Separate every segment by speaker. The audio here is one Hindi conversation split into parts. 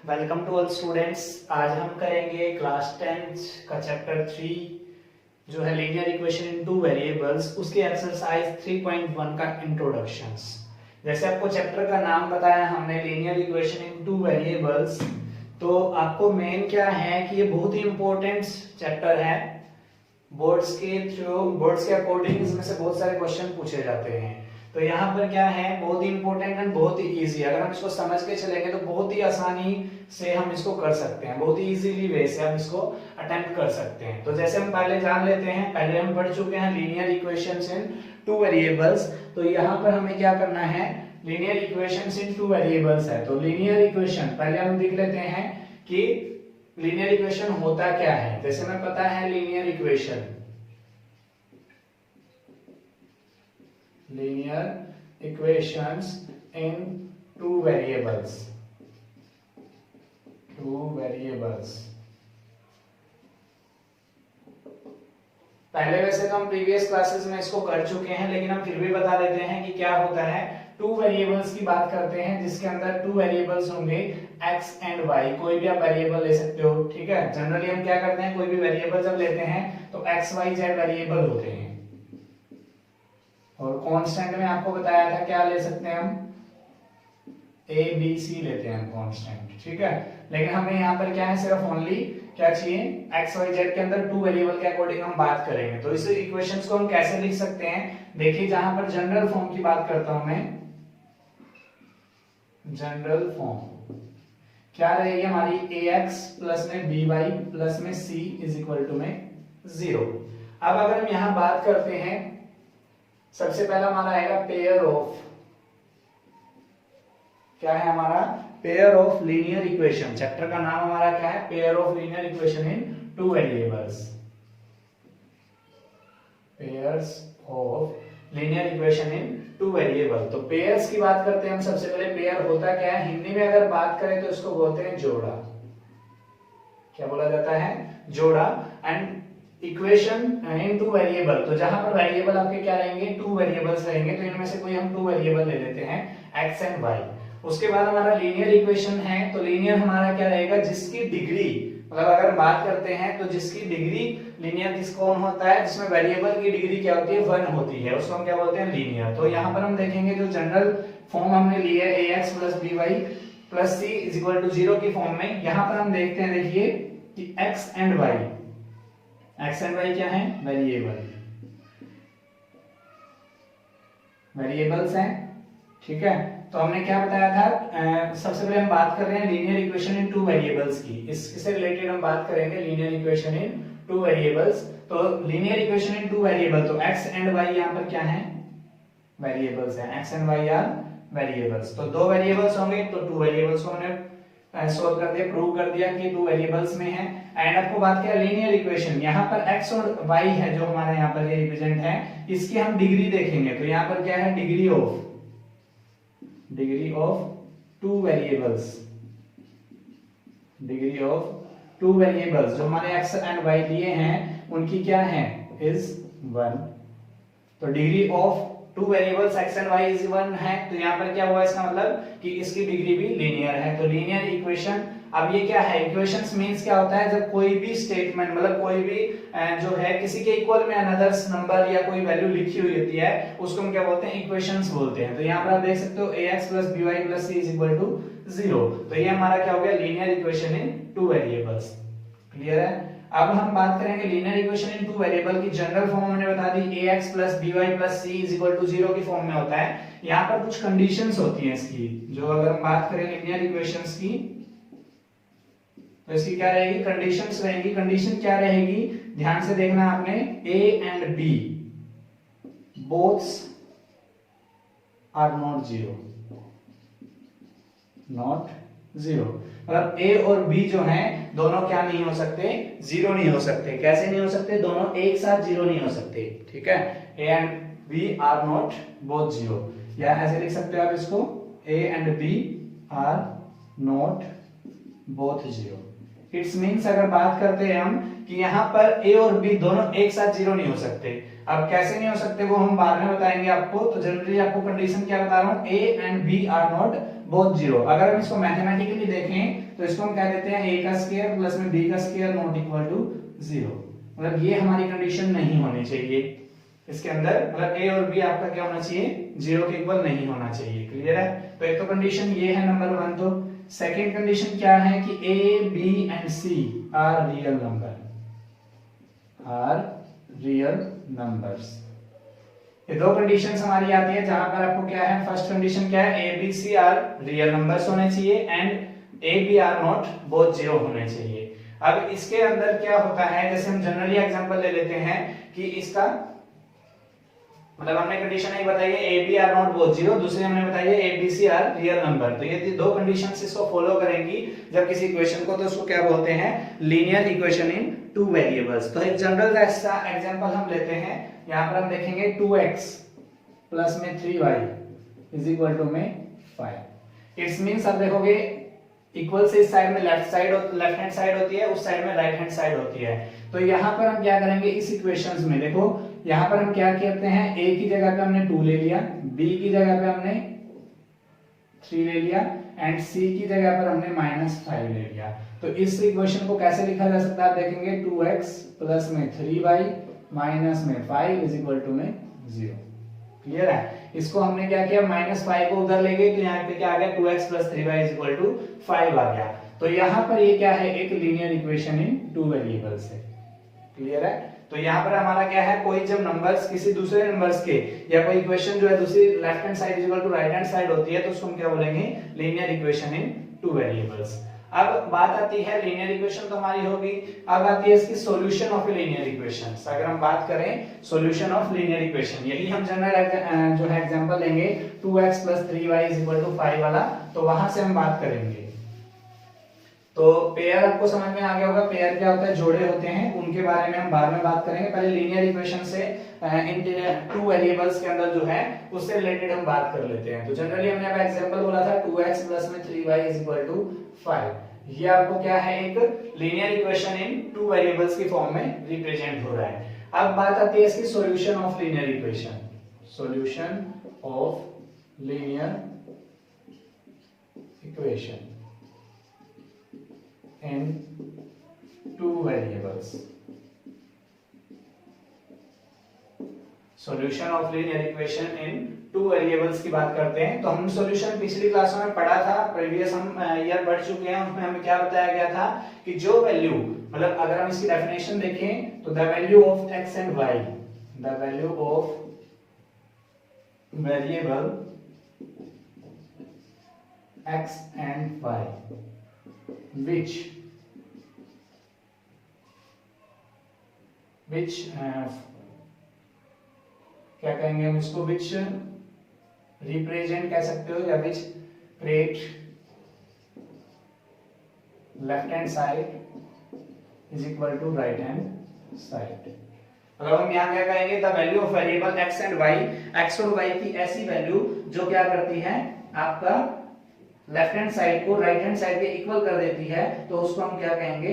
Speaker 1: Welcome to all students. आज हम करेंगे क्लास 10 का चैप्टर 3 जो है linear equation in two variables, उसके एक्सरसाइज 3.1 का इंट्रोडक्शंस। जैसे आपको चैप्टर का नाम बताया हमने, linear equation in two variables, तो आपको मेन क्या है कि ये बहुत ही इंपॉर्टेंट चैप्टर है। बोर्ड्स के अकॉर्डिंग इसमें से बहुत सारे क्वेश्चन पूछे जाते हैं। तो यहाँ पर क्या है, बहुत ही इंपॉर्टेंट एंड बहुत ही इजी। अगर हम इसको समझ के चलेंगे तो बहुत ही आसानी से हम इसको कर सकते हैं, बहुत ही इजीली वे से हम इसको अटेम्प्ट कर सकते हैं। तो जैसे हम पहले जान लेते हैं, पहले हम पढ़ चुके हैं लीनियर इक्वेशंस इन टू वेरिएबल्स। तो यहाँ पर हमें क्या करना है, लीनियर इक्वेशंस इन टू वेरिएबल्स है। तो लीनियर इक्वेशन पहले हम देख लेते हैं कि लीनियर इक्वेशन होता क्या है। जैसे हमें पता है लीनियर इक्वेशंस इन टू वेरिएबल्स पहले वैसे तो हम प्रीवियस क्लासेस में इसको कर चुके हैं, लेकिन हम फिर भी बता देते हैं कि क्या होता है। टू वेरिएबल्स की बात करते हैं जिसके अंदर टू वेरिएबल्स होंगे x एंड y। कोई भी आप वेरिएबल ले सकते हो, ठीक है। जनरली हम क्या करते हैं, कोई भी वेरिएबल जब लेते हैं तो x y z वेरिएबल होते हैं। और कांस्टेंट में आपको बताया था क्या ले सकते हैं हम, a b c लेते हैं हम कांस्टेंट, ठीक है। लेकिन हमें यहाँ पर क्या है, सिर्फ ओनली क्या चाहिए, x y z के अंदर टू वेरिएबल के अकॉर्डिंग हम बात करेंगे। तो इस इक्वेशंस को हम कैसे लिख सकते हैं, देखिए जहां पर जनरल फॉर्म की बात करता हूं मैं, जनरल फॉर्म क्या रहेगी हमारी, ax प्लस में by प्लस में c इज इक्वल टू में 0। अब अगर हम यहां बात करते हैं, सबसे पहला हमारा आएगा पेयर ऑफ, क्या है हमारा, pair of linear equation. Chapter का नाम हमारा क्या है, pair of linear equation in two variables, pairs of linear equation in two variable. तो पेयर्स की बात करते हैं हम। सबसे पहले पेयर होता क्या है, हिंदी में अगर बात करें तो इसको बोलते हैं जोड़ा। क्या बोला जाता है, जोड़ा। And equation in two variable, तो जहां पर वेरिएबल आपके क्या रहेंगे, टू वेरिएबल्स रहेंगे। तो इनमें से कोई हम टू वेरिएबल ले लेते हैं, x एंड y। उसके बाद हमारा लीनियर इक्वेशन है, तो लीनियर हमारा क्या रहेगा, जिसकी डिग्री, मतलब अगर बात करते हैं तो जिसकी डिग्री, लीनियर किस कौन होता है, जिसमें वेरिएबल की डिग्री क्या होती है, 1 होती है, उसको हम क्या बोलते हैं, लीनियर। तो यहाँ पर हम देखेंगे जो जनरल फॉर्म हमने ली है ax plus by plus c is equal to 0 की फॉर्म में, यहाँ पर हम देखते हैं, देखिए कि x एंड y क्या है, वेरिएबल्स हैं, ठीक है। तो हमने क्या बताया था, सबसे पहले हम बात कर रहे हैं linear equation in two variables की। इससे रिलेटेड हम बात करेंगे linear equation in two variables. तो linear equation in two variable, तो x एंड y यहाँ पर क्या है, वेरिएबल्स हैं, x and y are variables. तो दो वेरिएबल्स होंगे, तो टू वेरिएबल्स को हमने सोल्व कर दिया, प्रूव कर दिया कि टू वेरिएबल्स में है। एंड आपको बात किया लीनियर इक्वेशन, यहाँ पर x और y है जो हमारे यहाँ पर ये रिप्रेजेंट है, इसकी हम डिग्री देखेंगे। तो यहाँ पर क्या है, डिग्री ऑफ टू वेरिएबल्स जो हमारे x एंड y लिए हैं उनकी क्या है, इज 1। तो degree of two variables x and y is 1 है। तो यहाँ पर क्या हुआ, इसका मतलब कि इसकी डिग्री भी लीनियर है। तो लीनियर इक्वेशन, अब ये क्या है, इक्वेशंस मींस क्या होता है, जब कोई भी स्टेटमेंट, मतलब कोई भी जो है किसी के इक्वल में अनदर नंबर या कोई वैल्यू लिखी हुई होती है, उसको हम क्या बोलते हैं, इक्वेशंस बोलते हैं। तो यहाँ पर आप देख सकते हो ax plus by plus c is equal to 0। तो ये हमारा क्या हो गया, linear equation in two variables. Clear है। अब हम बात करेंगे linear equation in two variable की जनरल फॉर्म हमने बता दी, ax plus by plus c is equal to 0 की फॉर्म में होता है। यहाँ पर कुछ कंडीशंस होती हैं इसकी, जो अगर हम बात करें लीनियर इक्वेशंस की, तो इसकी क्या रहेगी, कंडीशंस रहेगी। कंडीशन क्या रहेगी, ध्यान से देखना आपने, a and b both are not zero. मतलब a और b जो हैं दोनों क्या नहीं हो सकते, जीरो नहीं हो सकते। कैसे नहीं हो सकते, दोनों एक साथ जीरो नहीं हो सकते, ठीक है। a and b are not both zero, या ऐसे लिख सकते हो आप इसको, a and b are not both zero. It's means अगर बात करते हैं हम कि यहाँ पर a और b दोनों एक साथ जीरो नहीं हो सकते। अब कैसे नहीं हो सकते वो हम बाद में बताएंगे आपको। तो जनरली आपको कंडीशन क्या बता रहा हूँ, a and b are not both zero. अगर हम इसको मैथमेटिकली देखें तो इसको हम कह देते हैं a का स्क्वायर प्लस में b का square not equal to zero. मतलब ये हमारी कंडीशन नहीं होनी चाहिए इसके अंदर, मतलब a और b आपका क्या होना चाहिए, जीरो के इक्वल नहीं होना चाहिए। क्लियर है? तो एक तो कंडीशन ये है नंबर 1। तो सेकंड कंडीशन क्या है कि a b and c are real number, are real numbers. ये दो कंडीशंस हमारी आती है जहां पर आपको क्या है, फर्स्ट कंडीशन क्या है, a b c are real numbers होने चाहिए and a b are not both zero होने चाहिए। अब इसके अंदर क्या होता है, जैसे हम जनरली एग्जांपल ले लेते हैं कि इसका मतलब हमने कंडीशन एक बताई है a b are not both zero, दूसरी हमने बताई है a b c are real number. तो ये दो कंडीशंस इसको फॉलो करेंगी जब किसी इक्वेशन को, तो उसको क्या बोलते हैं, linear equation in two variables. तो एक जनरल ऐसा एग्जांपल हम लेते हैं, यहां पर हम देखेंगे 2x प्लस में 3y इज इक्वल टू में 5। इट्स मींस आप देखोगे इक्वल से इस साइड में लेफ्ट हैंड साइड होती है, उस साइड में राइट हैंड साइड होती है। तो यहाँ पर हम क्या करेंगे, इस इक्वेशंस में देखो यहाँ पर हम क्या करते हैं, a की जगह पे हमने 2 ले लिया, b की जगह पे हमने 3 ले लिया एंड c की जगह पर हमने -5 ले लिया। तो इस इक्वेशन को कैसे लिखा जा सकता है, आप देखेंगे 2x प्लस में 3y माइनस में 5 इज इक्वल टू में 0। क्लियर है? इसको हमने क्या किया, -5 को उधर ले गए तो यहाँ पे क्या आ गया, 2x plus 3y is equal to 5 आ गया। तो यहाँ पर ये क्या है, एक linear equation in two variables है। क्लियर है? तो यहाँ पर हमारा क्या है, कोई जब नंबर्स किसी दूसरे नंबर्स के या कोई इक्वेशन जो है दूसरी left hand side is equal to right hand side होती है तो उसको हम क्या बोलेंगे, linear equation in two variables. अब बात आती है, लीनियर इक्वेशन तो हमारी होगी, अब आती है इसकी सॉल्यूशन ऑफ लीनियर इक्वेशंस। अगर हम बात करें सॉल्यूशन ऑफ लीनियर इक्वेशन, यही हम जनरल जो है एग्जांपल लेंगे 2x 3y 5 वाला, तो वहां से हम बात करेंगे। तो पेयर आपको समझ में आ गया होगा, पेयर क्या होता है, जोड़े होते हैं, उनके बारे में हम बाद में बात करेंगे। पहले लीनियर इक्वेशन से इन टू वेरिएबल्स के अंदर जो है उससे रिलेटेड हम बात कर लेते हैं। तो जनरली हमने अब एग्जांपल बोला था 2x प्लस में 3y 5। ये आपको क्या है, एक linear equation in two variables की फॉर्म में रिप्रेजेंट हो रहा है। अब बात आती है इसकी solution of linear equation. Solution of linear equation in two variables। Solution of linear equation in two variables की बात करते हैं। तो हम सॉल्यूशन पिछली क्लासों में पढ़ा था, प्रीवियस हम ईयर पढ़ चुके हैं, उसमें हमें क्या बताया गया था कि जो वैल्यू, मतलब अगर हम इसकी डेफिनेशन देखें तो the value of x and y, the value of variable x and y which क्या कहेंगे हम इसको, which represent कह सकते हो, या which create left hand side is equal to right hand side। अगर हम यहाँ क्या कहेंगे, the value of variable x and y, x और y की ऐसी वैल्यू जो क्या करती है, आपका लेफ्ट हैंड साइड को राइट हैंड साइड के इक्वल कर देती है, तो उसको हम क्या कहेंगे,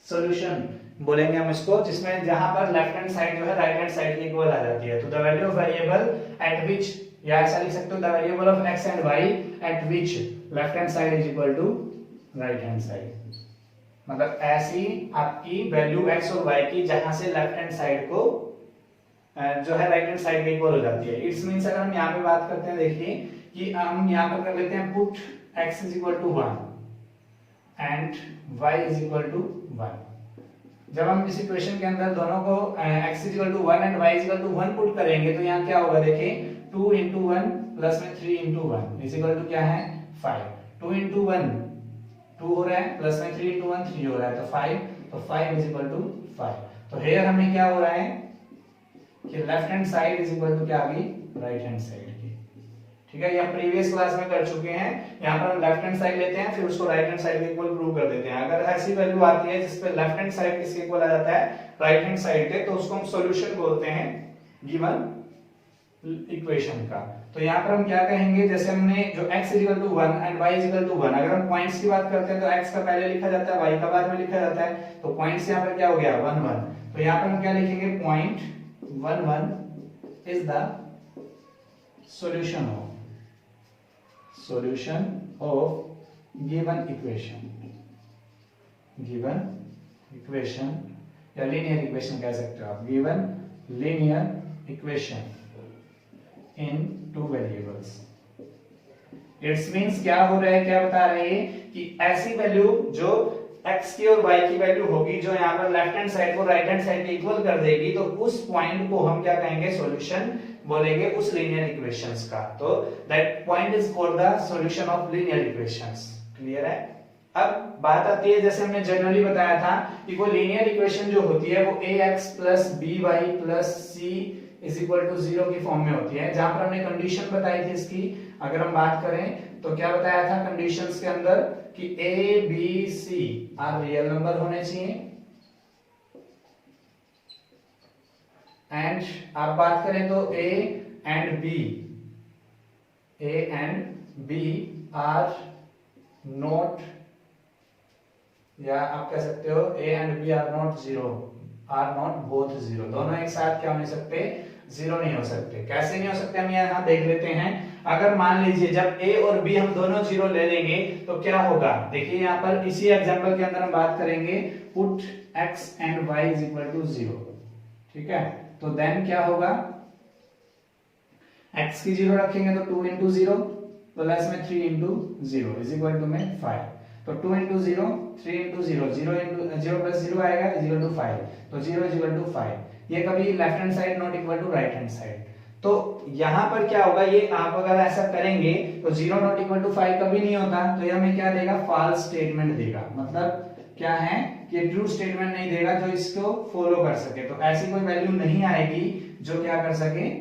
Speaker 1: सॉल्यूशन बोलेंगे हम इसको, जिसमें जहां पर लेफ्ट हैंड साइड जो है राइट हैंड साइड के इक्वल आ जाती है। तो the value of variable at which, या ऐसा लिख सकते हो, the variable of x and y at which left hand side is equal to right hand side. मतलब ऐसी आपकी वैल्यू x और y की जहां से लेफ्ट हैंड साइड को जो है राइट हैंड साइड के इक्वल हो जाती है। इट्स मींस अगर हम यहाँ पे बात करते हैं, देखिए कि हम यहाँ पर कर लेते हैं put x is equal to 1 and y is equal to 1। जब हम इस इक्वेशन के अंदर दोनों को x is equal to 1 and y is equal to 1 put करेंगे तो यहाँ क्या होगा, देखिए 2 into 1 प्लस में 3 into 1 इज इक्वल टू क्या है, 5। 2 into 1 2 हो रहा है, प्लस में 3 into 1 3 हो रहा है, तो 5, तो 5 इज इक्वल टू 5। तो हेयर हमें क्या हो रहा है कि left hand side is equal to क्या आ गई, राइट हैंड साइड की। ठीक है, ये हम प्रीवियस क्लास में कर चुके हैं। यहाँ पर हम लेफ्ट हैंड साइड लेते हैं, फिर उसको राइट हैंड साइड के इक्वल प्रूव कर देते हैं। अगर ऐसी वैल्यू आती है जिस पे लेफ्ट हैंड साइड किसके इक्वल आ जाता है, राइट हैंड साइड के, तो उसको हम सॉल्यूशन बोलते हैं गिवन इक्वेशन का। तो यहाँ पर हम क्या कहेंगे, जैसे हमने जो x equal to 1 and y equal to 1, अगर हम पॉइंट्स की बात करते हैं तो x का पहले लिखा जाता है, y का बाद में लिखा जाता है। तो पॉइंट्स यहाँ पर क्या हो गया, 1 1। तो यहाँ पर हम क्या लिखेंगे, point 11 is the solution of given equation या linear equation कह सकते हो आप, given linear equation in two variables. It means क्या हो रहा है, क्या बता रहे हैं कि ऐसी वैल्यू जो x की और y की वैल्यू होगी जो यहाँ पर लेफ्ट हैंड साइड को राइट हैंड साइड के इक्वल कर देगी, तो उस पॉइंट को हम क्या कहेंगे, सॉल्यूशन बोलेंगे उस लीनियर इक्वेशंस का. तो that point is called the solution of linear equations. Clear है. अब बात आती है, जैसे हमने जनरली बताया था कि वो लीनियर इक्वेशन जो होती है वो ax by c is equal to 0 की फॉर्म में होती है. जहां पर हमने कंडीशन बताई थी इसकी, अगर हम बात करें तो क्या बताया था कंडीशंस के अंदर कि a b c are real number होने चाहिए, एंड आप बात करें तो a and b are not, या आप कह सकते हो a and b are not zero, are not both zero. दोनों एक साथ क्या नहीं सकते, जीरो नहीं हो सकते. कैसे नहीं हो सकते, हम यहाँ देख लेते हैं. अगर मान लीजिए जब a और b हम दोनों जीरो ले लेंगे तो क्या होगा, देखिए यहाँ पर इसी एग्जांपल के अंदर हम बात करेंगे, put x and y is equal to 0. ठीक है, तो देन क्या होगा, x की 0 रखेंगे तो 2 इंटू 0 प्लस में 3 इंटू 0 इज इक्वल टू में 5. तो 2 इंटू 0 3 इंटू 0 0 इंटू 0 प्लस 0 आएगा इज इक्वल टू 5. तो 0 इज इक्वल टू 5. ये कभी left hand side not equal to right hand side. तो यहाँ पर क्या होगा, ये आप अगर ऐसा करेंगे तो 0 नॉट इक्वल टू 5 कभी नहीं होता, तो ये हमें क्या देगा, फॉल्स स्टेटमेंट देगा. मतलब क्या है कि ट्रू स्टेटमेंट नहीं देगा जो इसको फॉलो कर सके. तो ऐसी कोई वैल्यू नहीं आएगी जो क्या कर सके,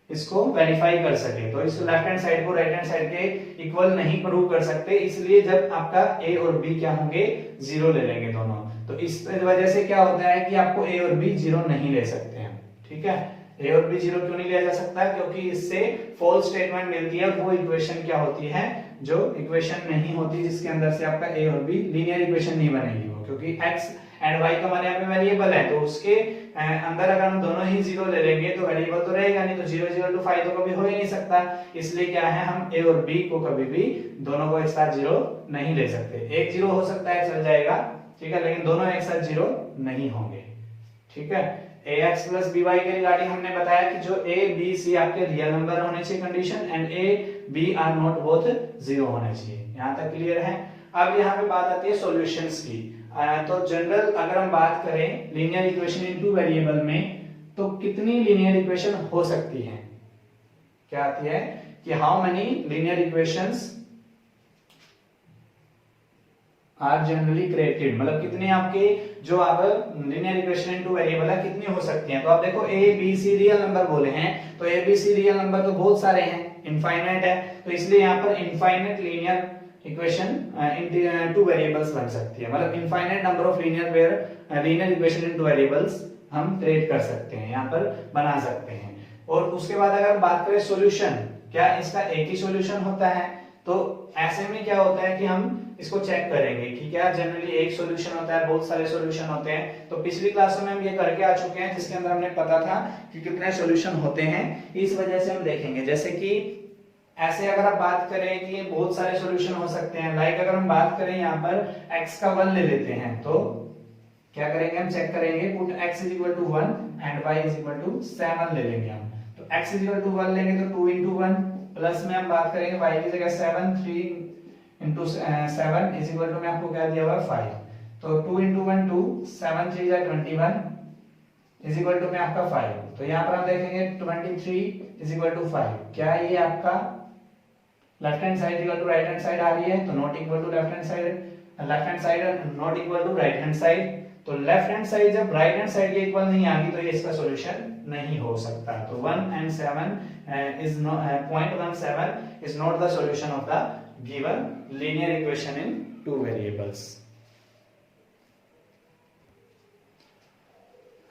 Speaker 1: इसको वेरीफाई कर सके. तो इस लेफ्ट हैंड साइड को राइट हैंड साइड के इक्वल नहीं प्रूव कर सकते, इसलिए जब आपका a और b क्या होंगे, जीरो ले लेंगे दोनों. तो इस वजह से क्या होता है कि आपको a और b जीरो नहीं ले सकते हैं. ठीक है, a और b जीरो क्यों नहीं लिया जा सकता, क्योंकि इससे फॉल्स स्टेटमेंट मिलती है. वो इक्वेशन क्या होती है, जो इक्वेशन नहीं होती जिसके अंदर से आपका a और b लीनियर इक्वेशन नहीं बनेगी वो, क्योंकि x एंड y तो हमारे यहाँ पे वेरिएबल है, तो उसके अंदर अगर हम दोनों ही जीरो ले लेंगे तो वेरिएबल तो रहेगा नहीं, तो 0 0 टू 5 तो कभी हो ही नहीं सकता. इसलिए क्या है, हम a और b को कभी भी दोनों को एक साथ जीरो नहीं ले सकते. एक जीरो हो सकता है, चल जाएगा. ठीक है, लेकिन दोनों एक साथ जीरो नहीं होंगे. ठीक है, ax plus by के रिगार्डिंग हमने बताया कि जो a b c आपके रियल नंबर होने चाहिए condition, and a b are not both zero होने चाहिए. यहां तक क्लियर है. अब यहाँ पे बात आती है सॉल्यूशंस की. तो जनरल अगर हम बात करें linear equation in two variable में, तो कितनी लीनियर इक्वेशन हो सकती हैं, क्या आती है कि how many linear equations are generally created, मतलब कितने आपके जो आप linear equation in two variable है कितनी हो सकती हैं. तो आप देखो a b c real number बोले हैं, तो a b c real number तो बहुत सारे हैं, इनफाइनाइट है. तो इसलिए यहाँ पर infinite linear equation in two variables बन सकती है. मतलब infinite number of linear equation in two variables हम क्रिएट कर सकते हैं, यहाँ पर बना सकते हैं. और उसके बाद अगर बात करें सॉल्यूशन, क्या इसका एक ही सॉल्यूशन होता है, तो ऐसे में क्या होता है कि हम इसको चेक करेंगे कि क्या जनरली एक सॉल्यूशन होता है, बहुत सारे सॉल्यूशन होते हैं. तो पिछली क्लासों में हम ये करके आ चुके हैं, जिसके अंदर हमने पता था कि कितने सॉल्यूशन होते हैं. इस वजह से हम देखेंगे, जैसे कि ऐसे अगर आप बात करें कि बहुत सारे सॉल्यूशन हो सकते हैं. लाइक अगर हम बात करें यहाँ पर x का 1 ले लेते हैं, तो क्या करेंगे, हम चेक करेंगे, put x is equal to 1 and y is equal to 7 ले लेंगे हम. तो x इज इक्वल टू 1 लेंगे तो 2 इंटू 1 प्लस में हम बात करेंगे y की जगह 7, 3 इंटू 7 इज इक्वल टू में आपको क्या दिया हुआ है 5. तो 2 इंटू 1 2, 7 3 जा 21 इज इक्वल टू में आपका 5. तो यहाँ पर हम देखेंगे 23 इज इक्वल टू 5. क्या ये आपका left hand side equal to right hand side आ रही है, तो not equal to left hand side not equal to right hand side. तो लेफ्ट हैंड साइड जब राइट हैंड साइड के इक्वल नहीं आएगी तो ये इसका सॉल्यूशन नहीं हो सकता. तो 1 and 7 is not 0.17 is not the solution of the given linear equation in two variables.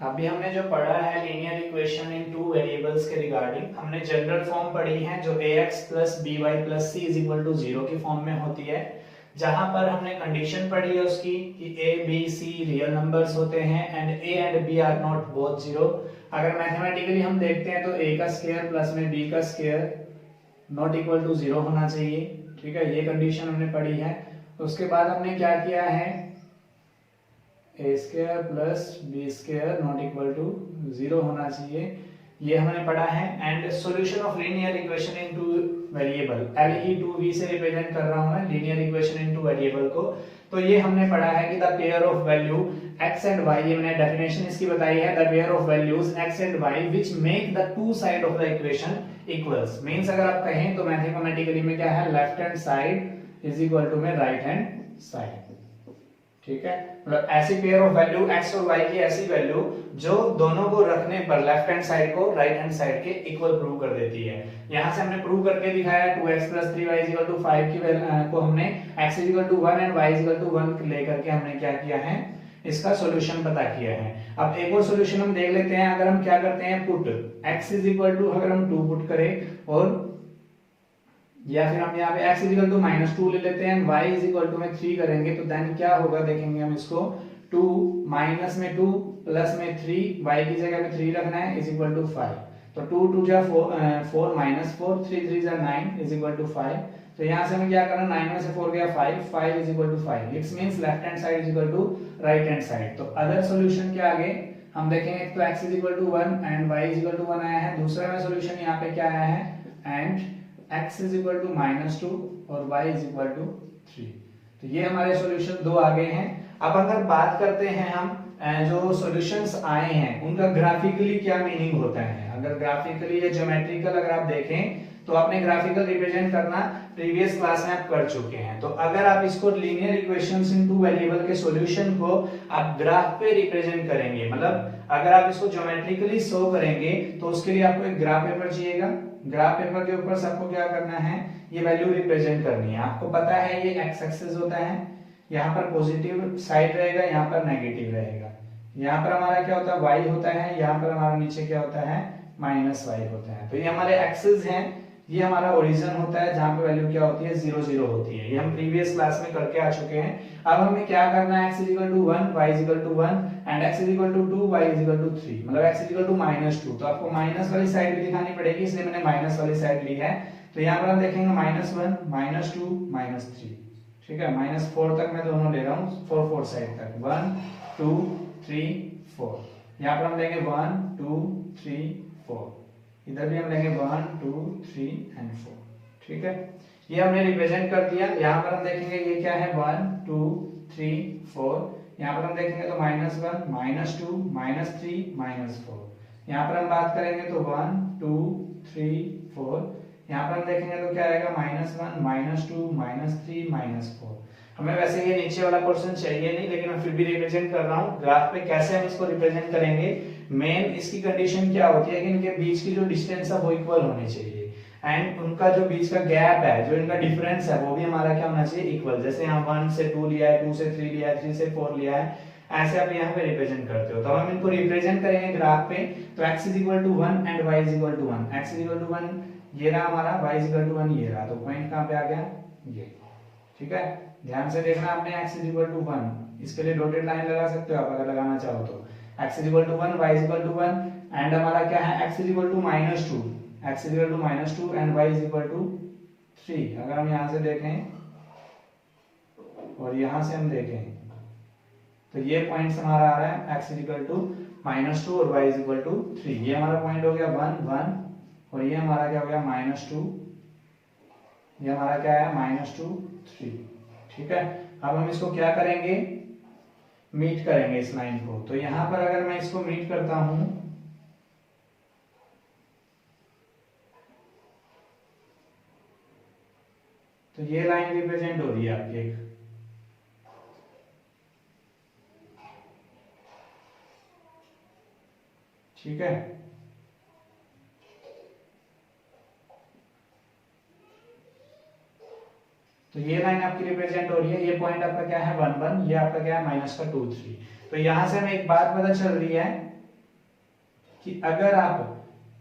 Speaker 1: अभी हमने जो पढ़ा है linear equation in two variables के रिगार्डिंग, हमने जनरल फॉर्म पढ़ी है जो ax plus by plus c is equal to 0 की फॉर्म में होती है. जहां पर हमने कंडीशन पढ़ी है उसकी कि A B C real numbers होते हैं and A and B are not both zero. अगर मैथमेटिकली हम देखते हैं तो ए का स्क्वायर प्लस में बी का square not equal to zero होना चाहिए। ठीक है, ये कंडीशन हमने पढ़ी है। उसके बाद हमने क्या किया है, A square plus B square not equal to zero होना चाहिए, ये हमने पढ़ा है। And solution of linear equation in two variable, LE2V से रिप्रेजेंट कर रहा हूं मैं linear equation in two variable को। तो ये हमने पढ़ा है कि the pair of value x and y, ये मैंने डेफिनेशन इसकी बताई है, the pair of values x and y which make the to side of the equation equals. Means अगर आप कहें तो मैथमेटिकली में क्या है, left hand side is equal to में राइट हैंड साइड। ठीक है, मतलब ऐसी पेयर ऑफ वैल्यू x और y की ऐसी वैल्यू जो दोनों को रखने पर लेफ्ट हैंड साइड को राइट हैंड साइड के इक्वल प्रूव कर देती है। यहां से हमने प्रूव करके दिखाया 2x 3y 5 की वैल्यू को हमने x 1 एंड y 1 लेकर के हमने क्या किया है, इसका सॉल्यूशन पता किया है। अब एक और सॉल्यूशन हम देख लेते हैं। अगर हम क्या करते हैं, पुट x अगर हम 2 पुट करें और या फिर हम यहाँ पे x -2 ले लेते हैं, y में 3 करेंगे, तो देन क्या होगा देखेंगे हम इसको, 2 माइनस में 2 प्लस में 3, y की जगह पे 3 रखना है, इज इक्वल टू 5। तो 2 2 जा 4 माइनस 4, 3 3 जा 9 इज इक्वल टू 5। तो यहाँ से हमें क्या करना, 9 में से 4 गया 5, 5 is equal to 5। It's means left hand side is equal to right hand side. तो अदर सॉल्यूशन के आगे हम देखेंगे तो x 1 एंड y 1 आया है। दूसरा में सॉल्यूशन यहाँ पे क्या आया है, एंड x -2 और y 3। तो ये हमारे सॉल्यूशन दो आ गए हैं। अब अगर बात करते हैं हम जो सॉल्यूशंस आए हैं उनका ग्राफिकली क्या मीनिंग होता है। अगर ग्राफिकली या ज्योमेट्रिकल अगर आप देखें तो आपने ग्राफिकल रिप्रेजेंट करना प्रीवियस क्लास में आप कर चुके हैं। तो अगर आप इसको लीनियर इक्वेशंस इन टू वेरिएबल के सॉल्यूशन को आप ग्राफ पे रिप्रेजेंट करेंगे, मतलब अगर आप इसको ज्योमेट्रिकली शो करेंगे तो उसके लिए आपको एक ग्राफ पेपर चाहिएगा। ग्राफ पेपर के ऊपर सबको क्या करना है, ये वैल्यू रिप्रेजेंट करनी है। आपको पता है ये x एक्सिस होता है, यहाँ पर पॉजिटिव साइड रहेगा, यहाँ पर नेगेटिव रहेगा। यहाँ पर हमारा क्या होता है, y होता है, यहाँ पर हमारा नीचे क्या होता है, -y होता है। तो ये हमारे एक्सिस हैं, ये हमारा ओरिजिन होता है जहां पे वैल्यू क्या होती है, 0 0 होती है। ये हम प्रीवियस क्लास में करके आ चुके हैं। अब हमें क्या करना है, x 1 y 1 and x 2 y 3, मतलब x -2। तो आपको माइनस वाली साइड भी दिखानी पड़ेगी, इसलिए मैंने माइनस वाली साइड ली है। तो यहाँ पर हम देखेंगे -1 -2 -3। ठीक है, -4 तक मैं दोनों ले रहा हूँ, 4 4 साइड तक, 1 2 3 4। यहाँ पर हम लेंगे 1 2 3 4, इधर भी हम लेंगे 1 2 3 एंड 4। ठीक है, ये हमने रिप्रेजेंट कर दिया। यहाँ पर हम देखेंगे ये क्या है, 1 2 3 4। यहाँ पर हम देखेंगे तो -1 -2 -3 -4। यहाँ पर हम बात करेंगे तो 1 2 3 4। यहाँ पर हम देखेंगे तो क्या आएगा, -1 -2 -3 -4। हमें वैसे ये नीचे वाला पोर्शन चाहिए नहीं, लेकिन मैं फिर भी रिप्रेजेंट कर रहा हूँ। ग्राफ पे कैसे हम इसको रिप्रेजेंट करेंगे, मेन इसकी कंडीशन क्या होती है कि इनके बीच की जो डिस्टेंस है वो इक्वल होनी चाहिए, एंड उनका जो बीच का गैप है, जो इनका डिफरेंस है, वो भी हमारा क्या होना चाहिए, इक्वल। जैसे यहाँ 1 से 2 लिया है, 2 से 3 लिया है, 3 से 4 लिया है, ऐसे आप यहाँ पे रिप्रेजेंट करते हो। तो हम इनको रिप्रेजेंट करेंगे ग्राफ पे। तो x 1 एंड y 1, x 1 ये रहा हमारा, y 1 ये रहा। तो पॉइंट कहाँ पे आ गया, ये। ठीक है, ध्यान से देखना आपने, x 1, इसके लिए डॉटेड लाइन लगा सकते हो आप अगर लगाना चाहो तो। x 1 y 1 एंड हमारा क्या है, x -2 x -2 एंड y 3। अगर हम यहाँ से देखें और यहाँ से हम देखें तो ये पॉइंट्स हमारा आ रहा है, x -2 और y 3। ये हमारा पॉइंट हो गया 1 1, और ये हमारा क्या हो गया, -2, ये हमारा क्या है, -2 3। ठीक है, अब हम इसको क्या करेंगे, मीट करेंगे इस लाइन को। तो यहां पर अगर मैं इसको मीट करता हूं तो ये लाइन रिप्रेजेंट हो रही है आपकी एक। ठीक है, तो ये लाइन आपकी रिप्रेजेंट हो रही है। ये पॉइंट आपका क्या है, 1 1, ये आपका क्या है, -2 3। तो यहां से हमें एक बात पता चल रही है कि अगर आप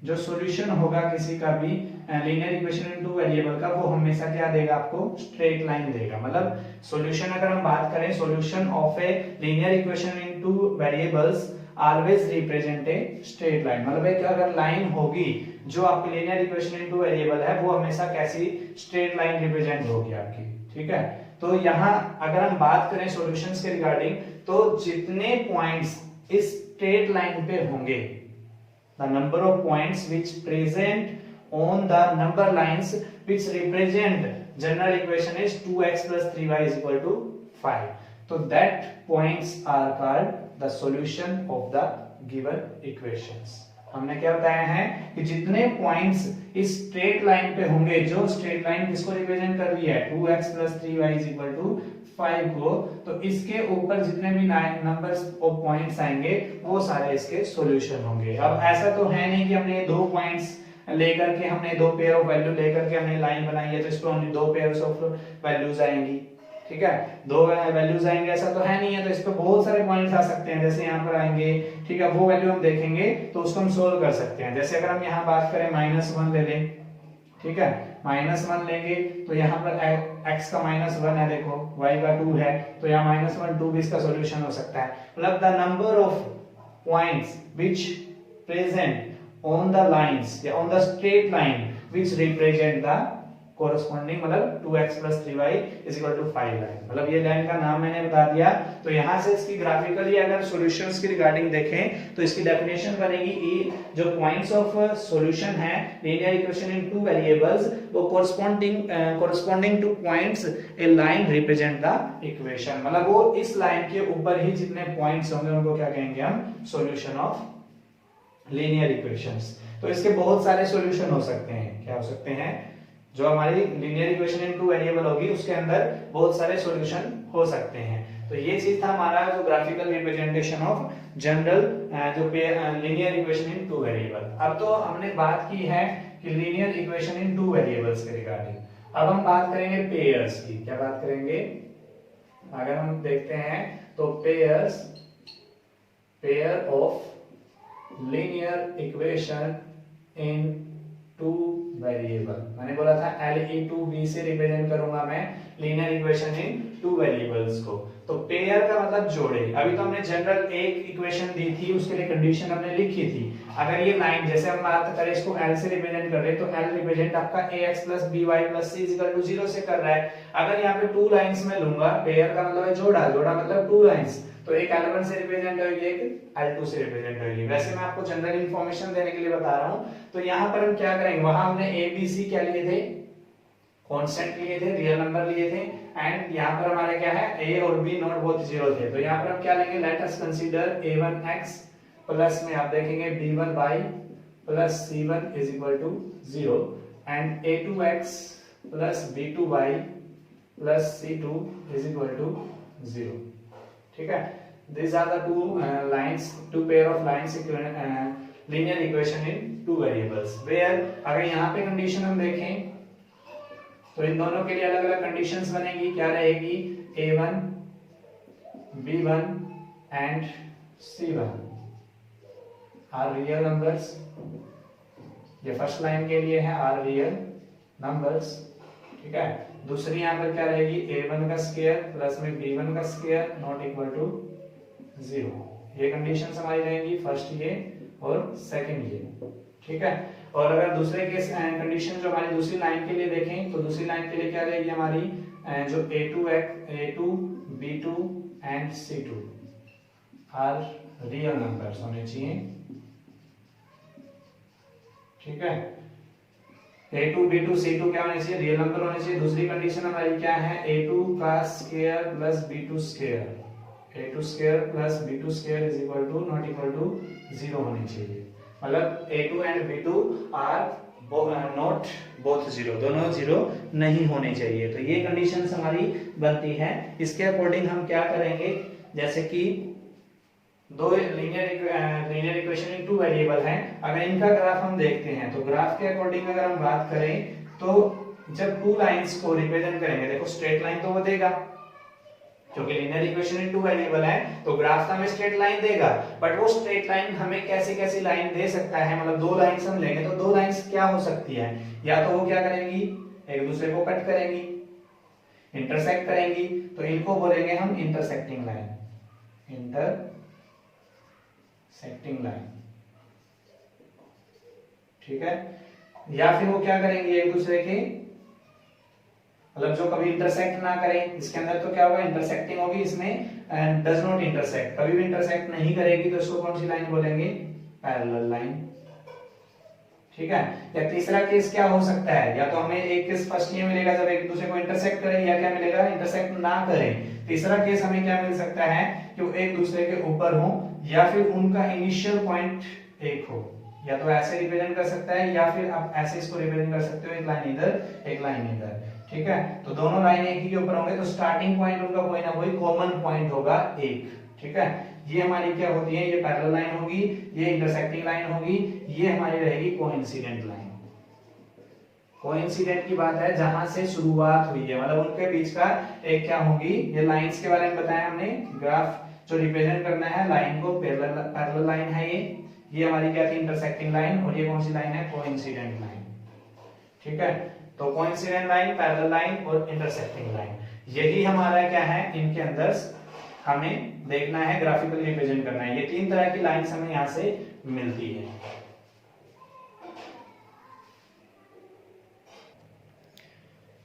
Speaker 1: जो सॉल्यूशन होगा किसी का भी linear equation in two variable का, वो हमेशा क्या देगा आपको, स्ट्रेट लाइन देगा। मतलब सॉल्यूशन अगर हम बात करें, solution of a linear equation in two variables always represent a straight line. मतलब एक अगर लाइन होगी जो आपकी linear equation in two variable है, वो हमेशा कैसी, स्ट्रेट लाइन रिप्रेजेंट होगी आपकी। ठीक है, तो यहाँ अगर हम बात करें सॉल्यूशंस के रिगार्डिंग, तो जितने पॉइंट्स इस स्ट्रेट लाइन पे होंगे, the number of points which present on the number lines which represent general equation is 2x plus 3y is equal to 5. So that points are called the solution of the given equations. हमने क्या बताया है कि जितने पॉइंट्स इस स्ट्रेट लाइन पे होंगे, जो स्ट्रेट लाइन किसको रिप्रेजेंट कर रही है, 2x plus 3y is equal to 5 को, तो इसके ऊपर जितने भी नंबर्स ऑफ पॉइंट्स आएंगे वो सारे इसके सॉल्यूशन होंगे। अब ऐसा तो है नहीं कि हमने दो पॉइंट्स लेकर के, हमने दो पेयर ऑफ वैल्यू लेकर के हमने लाइन बनाई है तो इस पर ओनली दो पेयर्स ऑफ वैल्यूज आएंगी। ठीक है, दो वैल्यूज आएंगे ऐसा तो है नहीं है, तो इस पे बहुत सारे पॉइंट्स आ सकते हैं। जैसे यहाँ पर आएंगे, ठीक है, वो वैल्यू हम देखेंगे तो उसको हम सोल्व कर सकते हैं। जैसे अगर हम यहाँ बात करें -1 ले लें, ठीक है, -1 लेंगे तो यहाँ पर x का -1 है, देखो y का 2 है, तो यहाँ -1 2 भी इसका सॉल्यूशन हो सकता है। मतलब the number of points which present on the lines या on the straight line which represent the corresponding, मतलब 2x plus 3y is equal to 5 line. मतलब ये लाइन का नाम मैंने बता दिया। तो यहाँ से इसकी ग्राफिकली अगर सॉल्यूशंस की रिगार्डिंग देखें तो इसकी डेफिनेशन बनेगी, ई जो पॉइंट्स ऑफ सॉल्यूशन है linear equation in two variables, वो corresponding to points a line represent the equation. मतलब वो इस लाइन के ऊपर ही जितने पॉइंट्स होंगे उनको क्या कहेंगे हम, सॉल्यूशन ऑफ लीनियर इक्वेशंस। तो इसके बहुत सारे सॉल्यूशन हो सकते हैं। क्या हो सकते हैं, जो हमारी linear equation in two variable होगी उसके अंदर बहुत सारे सॉल्यूशन हो सकते हैं। तो ये चीज था हमारा जो ग्राफिकल रिप्रेजेंटेशन ऑफ जनरल जो linear equation in two variable. अब तो हमने बात की है कि linear equation in two variables के रिगार्डिंग। अब हम बात करेंगे पेयर्स की। क्या बात करेंगे, अगर हम देखते हैं तो pair of linear equation in two variable. मैंने बोला था LE2V से रिप्रेजेंट करूंगा मैं linear equation in two variables को। तो पेयर का मतलब जोड़े। अभी तो हमने जनरल एक इक्वेशन दी थी, उसके लिए कंडीशन हमने लिखी थी। अगर ये लाइन, जैसे हम बात करें इसको L से रिप्रेजेंट कर रहे हैं, तो L रिप्रेजेंट आपका ax plus by plus c is equal to 0 से कर रहा है। अगर यहाँ पे टू लाइंस में लूंगा, पेयर का मतलब है जोड़ा, जोड़ा मतलब टू लाइंस, तो एक L1 से रिप्रेजेंट होगी, एक L2 से रिप्रेजेंट होगी। वैसे मैं आपको जनरल इंफॉर्मेशन देने के लिए बता रहा हूं। तो यहाँ पर हम क्या करेंगे, वहां हमने a b c क्या लिए थे, कांस्टेंट लिए थे, रियल नंबर लिए थे, एंड यहाँ पर हमारे क्या है, a और b नॉट बोथ 0 थे। तो यहाँ पर हम क्या लेंगे, let us consider a1x plus में आप देखेंगे b1y plus c1 is equal to 0 and a2x plus b2y plus c2 is equal to 0। ठीक है, these are the two pair of lines linear equation in two variables where अगर यहाँ पे कंडीशन हम देखें तो इन दोनों के लिए अलग अलग कंडीशंस बनेगी। क्या रहेगी, a1 b1 and c1 are real numbers. ये फर्स्ट लाइन के लिए है, आर रियल नंबर्स। ठीक है, दूसरी यहाँ पर क्या रहेगी, a1 का स्क्वायर प्लस में b1 का स्क्वायर नॉट इक्वल टू 0। ये कंडीशंस हमारी रहेंगी, फर्स्ट ये और सेकंड ये। ठीक है, और अगर दूसरे केस कंडीशन जो हमारी दूसरी लाइन के लिए देखें तो दूसरी लाइन के लिए क्या रहेगी हमारी, जो a2 b2 and c2 are real numbers होने चाहिए। ठीक है, a2 b2 c2 क्या होने चाहिए, रियल नंबर होने चाहिए। दूसरी कंडीशन हमारी क्या है, a2 का square plus b2 square, a2 square plus b2 square is equal to not equal to 0 होनी चाहिए। मतलब a2 and b2 are not both 0, दोनों 0 नहीं होने चाहिए। तो ये कंडीशंस हमारी बनती है। इसके अकॉर्डिंग हम क्या करेंगे, जैसे कि दो linear equation in two variable हैं, अगर इनका ग्राफ हम देखते हैं तो ग्राफ के अकॉर्डिंग अगर हम बात करें तो जब टू लाइंस को रिप्रेजेंट करेंगे, देखो स्ट्रेट लाइन तो वो देगा, क्योंकि लीनियर इक्वेशन में टू वेरिएबल है तो ग्राफ तो हमें स्ट्रेट लाइन देगा, बट वो स्ट्रेट लाइन हमें कैसी कैसी लाइन दे सकता है, मतलब दो लाइंस हम लेंगे तो दो लाइंस क्या हो सकती है, या तो वो क्या करेंगी एक दूसरे को कट करेंगी, इंटरसेक्ट करेंगी, तो इनको बोलेंगे हम इंटरसेक्टिंग लाइन, इंटरसेक्टिंग लाइन, ठीक है। या फिर वो क्या करेंगे एक दूसरे के, मतलब जो कभी इंटरसेक्ट ना करें, इसके अंदर तो क्या होगा इंटरसेक्टिंग होगी, इसमें डज नॉट इंटरसेक्ट, कभी भी इंटरसेक्ट नहीं करेगी, तो इसको कौन सी लाइन बोलेंगे, पैरेलल लाइन, ठीक है। या तीसरा केस क्या हो सकता है, या तो हमें एक केस फर्स्ट ये मिलेगा जब एक दूसरे को इंटरसेक्ट करें, या क्या मिलेगा इंटरसेक्ट ना करें। तीसरा केस हमें क्या मिल सकता है कि वो एक दूसरे के ऊपर हो, या फिर उनका इनिशियल पॉइंट एक हो, या तो ऐसे रिप्रेजेंट कर सकता है, या फिर आप ऐसे इसको रिप्रेजेंट कर सकते हो, एक लाइन इधर एक लाइन इधर, ठीक है। तो दोनों लाइन एक ही के ऊपर होंगे तो स्टार्टिंग पॉइंट उनका कोई ना कोई कॉमन पॉइंट होगा एक, ठीक है। ये हमारी क्या होती है, ये पैरेलल लाइन होगी, ये इंटरसेक्टिंग लाइन होगी, ये हमारी रहेगी कोइंसिडेंट लाइन। कोइंसिडेंट की बात है जहां से शुरुआत हुई है, मतलब उनके बीच का एक क्या होगी, ये लाइंस के बारे में बताया हमने, ग्राफ जो रिप्रेजेंट करना है लाइन को, पैरेलल लाइन है ये हमारी क्या थी इंटरसेक्टिंग लाइन, और ये कौन सी लाइन है कोइंसिडेंट लाइन, ठीक है। तो कोइंसिडेंट लाइन, पैरेलल लाइन और इंटरसेक्टिंग लाइन, यही हमारा क्या है, इनके अंदर हमें देखना है, ग्राफिकली रिप्रेजेंट करना है। ये तीन तरह की लाइंस हमें यहां से मिलती है।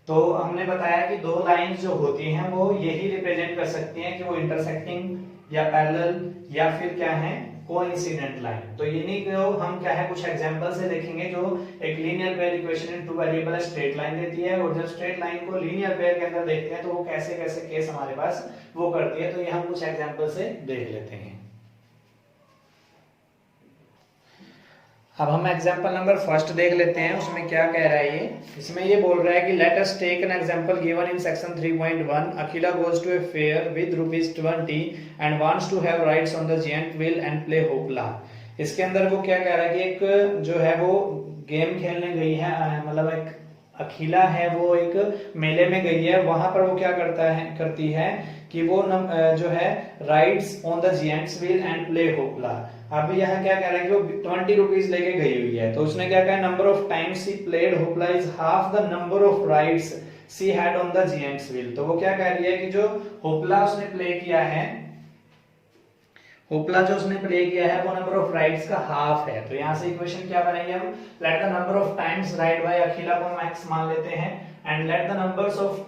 Speaker 1: तो हमने बताया कि दो लाइंस जो होती हैं वो यही रिप्रेजेंट कर सकती हैं कि वो इंटरसेक्टिंग या पैरेलल या फिर क्या है कोइंसिडेंट लाइन। तो इन्हीं को हम क्या है कुछ एग्जांपल से देखेंगे, जो एक linear pair equation in two variable straight line देती है, और जब स्ट्रेट लाइन को लीनियर पेयर के अंदर देखते हैं तो वो कैसे कैसे केस हमारे पास वो करती है। तो ये हम कुछ एग्जांपल से देख लेते हैं। अब हम एग्जांपल नंबर फर्स्ट देख लेते हैं, उसमें क्या कह रहा है ये, इसमें ये बोल रहा है कि let us take an example given in section 3.1, Akhila goes to a fair with ₹20 and wants to have rides on the giant wheel and play hoopla. इसके अंदर वो क्या कह रहा है कि एक जो है वो गेम खेलने गई है, मतलब एक अखिला है वो एक मेले में गई है, वहां पर वो क्या करती है कि वो जो है rides on the giants wheel and play hoopla. अब यहाँ क्या कह रहा है कि वो 20 रुपीज लेके गई हुई है, तो उसने क्या कहा number of times she played hoopla is half the number of rides she had on the giants wheel. तो वो क्या कह रही है कि जो होपला उसने प्ले किया है, होपला जो उसने प्ले किया है वो नंबर ऑफ राइड्स का हाफ है। तो यहाँ से इक्वेशन क्या बनाएंगे हम, let the number of times ride by Akhila को मैक्स मान लेते हैं, and let the numbers of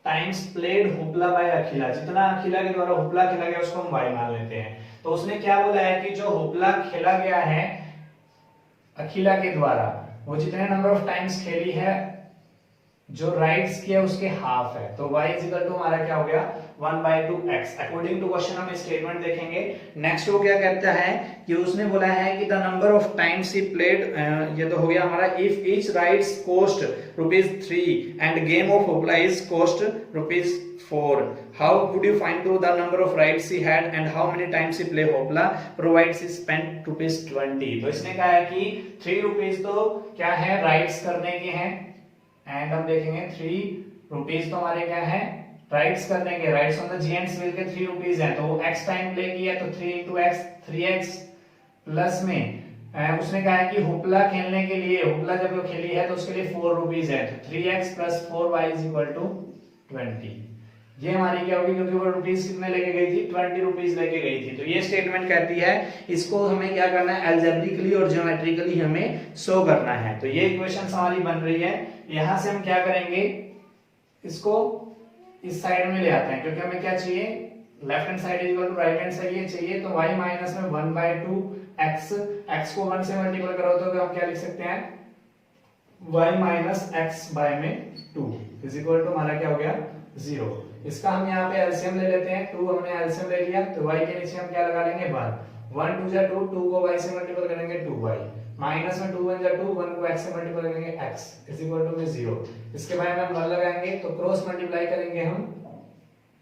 Speaker 1: times played hoopla by Akhila, जितना अखिला के द्वारा होपला खेला गया उसको हम y मान लेते हैं। तो उसने क्या बोला है कि जो होपला खेला गया है अखिला के द्वारा, वो जितने नंबर ऑफ टाइम्स खेली है जो राइड्स किया उसके हाफ है। तो y इज इक्वल टू हमारा क्या हो गया 1/2x। अकॉर्डिंग टू क्वेश्चन हम स्टेटमेंट देखेंगे। नेक्स्ट वो क्या कहता है कि उसने बोला है कि the number of times he played, ये तो हो गया हमारा, if each rides cost ₹3 and game of hoopla is cost ₹4, how would you find to the number of rides he had and how many times he play hoopla provides he spent ₹20। तो इसने कहा है कि ₹3 तो क्या है राइड्स करने के हैं, एंड हम देखेंगे ₹3 तो हमारे क्या है राइड्स करने के, rides on the giants wheel के ₹3 है, तो x टाइम प्ले किया तो 3 into x 3x प्लस में उसने कहा है कि होपला खेलने के लिए, होपला जब वो खेली है तो उसके लिए ₹4 है, तो 3x + 4y = 20। ये हमारी क्या होगी, क्योंकि वो रुपीस कितने लेके गई थी ₹20 लेके गई थी। तो ये स्टेटमेंट कहती है इसको हमें क्या करना है अलजेब्रिकली और ज्योमेट्रिकली हमें शो करना है। तो ये इक्वेशन हमारी बन रही है। यहां से हम क्या करेंगे, इसको इस साइड में ले आते हैं, क्योंकि हमें क्या चाहिए left hand side equal to right hand side ये चाहिए। तो y माइनस में 1/2x, x को 1 से मल्टीपल करो तो हम क्या लिख सकते हैं y माइनस x बाय में 2 इज इक्वल टू हमारा क्या हो गया 0। इसका हम यहाँ पे एलसीएम ले लेते हैं, 2 हमने एलसीएम ले लिया तो y के नीचे हम क्या लगा लेंगे 1, 1 2 जा 2, 2 को y से मल्टीपल करेंगे 2y, माइनस में 2 1 जा 2, 1 को x से मल्टीपल करेंगे x इज इक्वल टू में 0। इसके बाद में हम 1 लगाएंगे तो क्रॉस मल्टीप्लाई करेंगे हम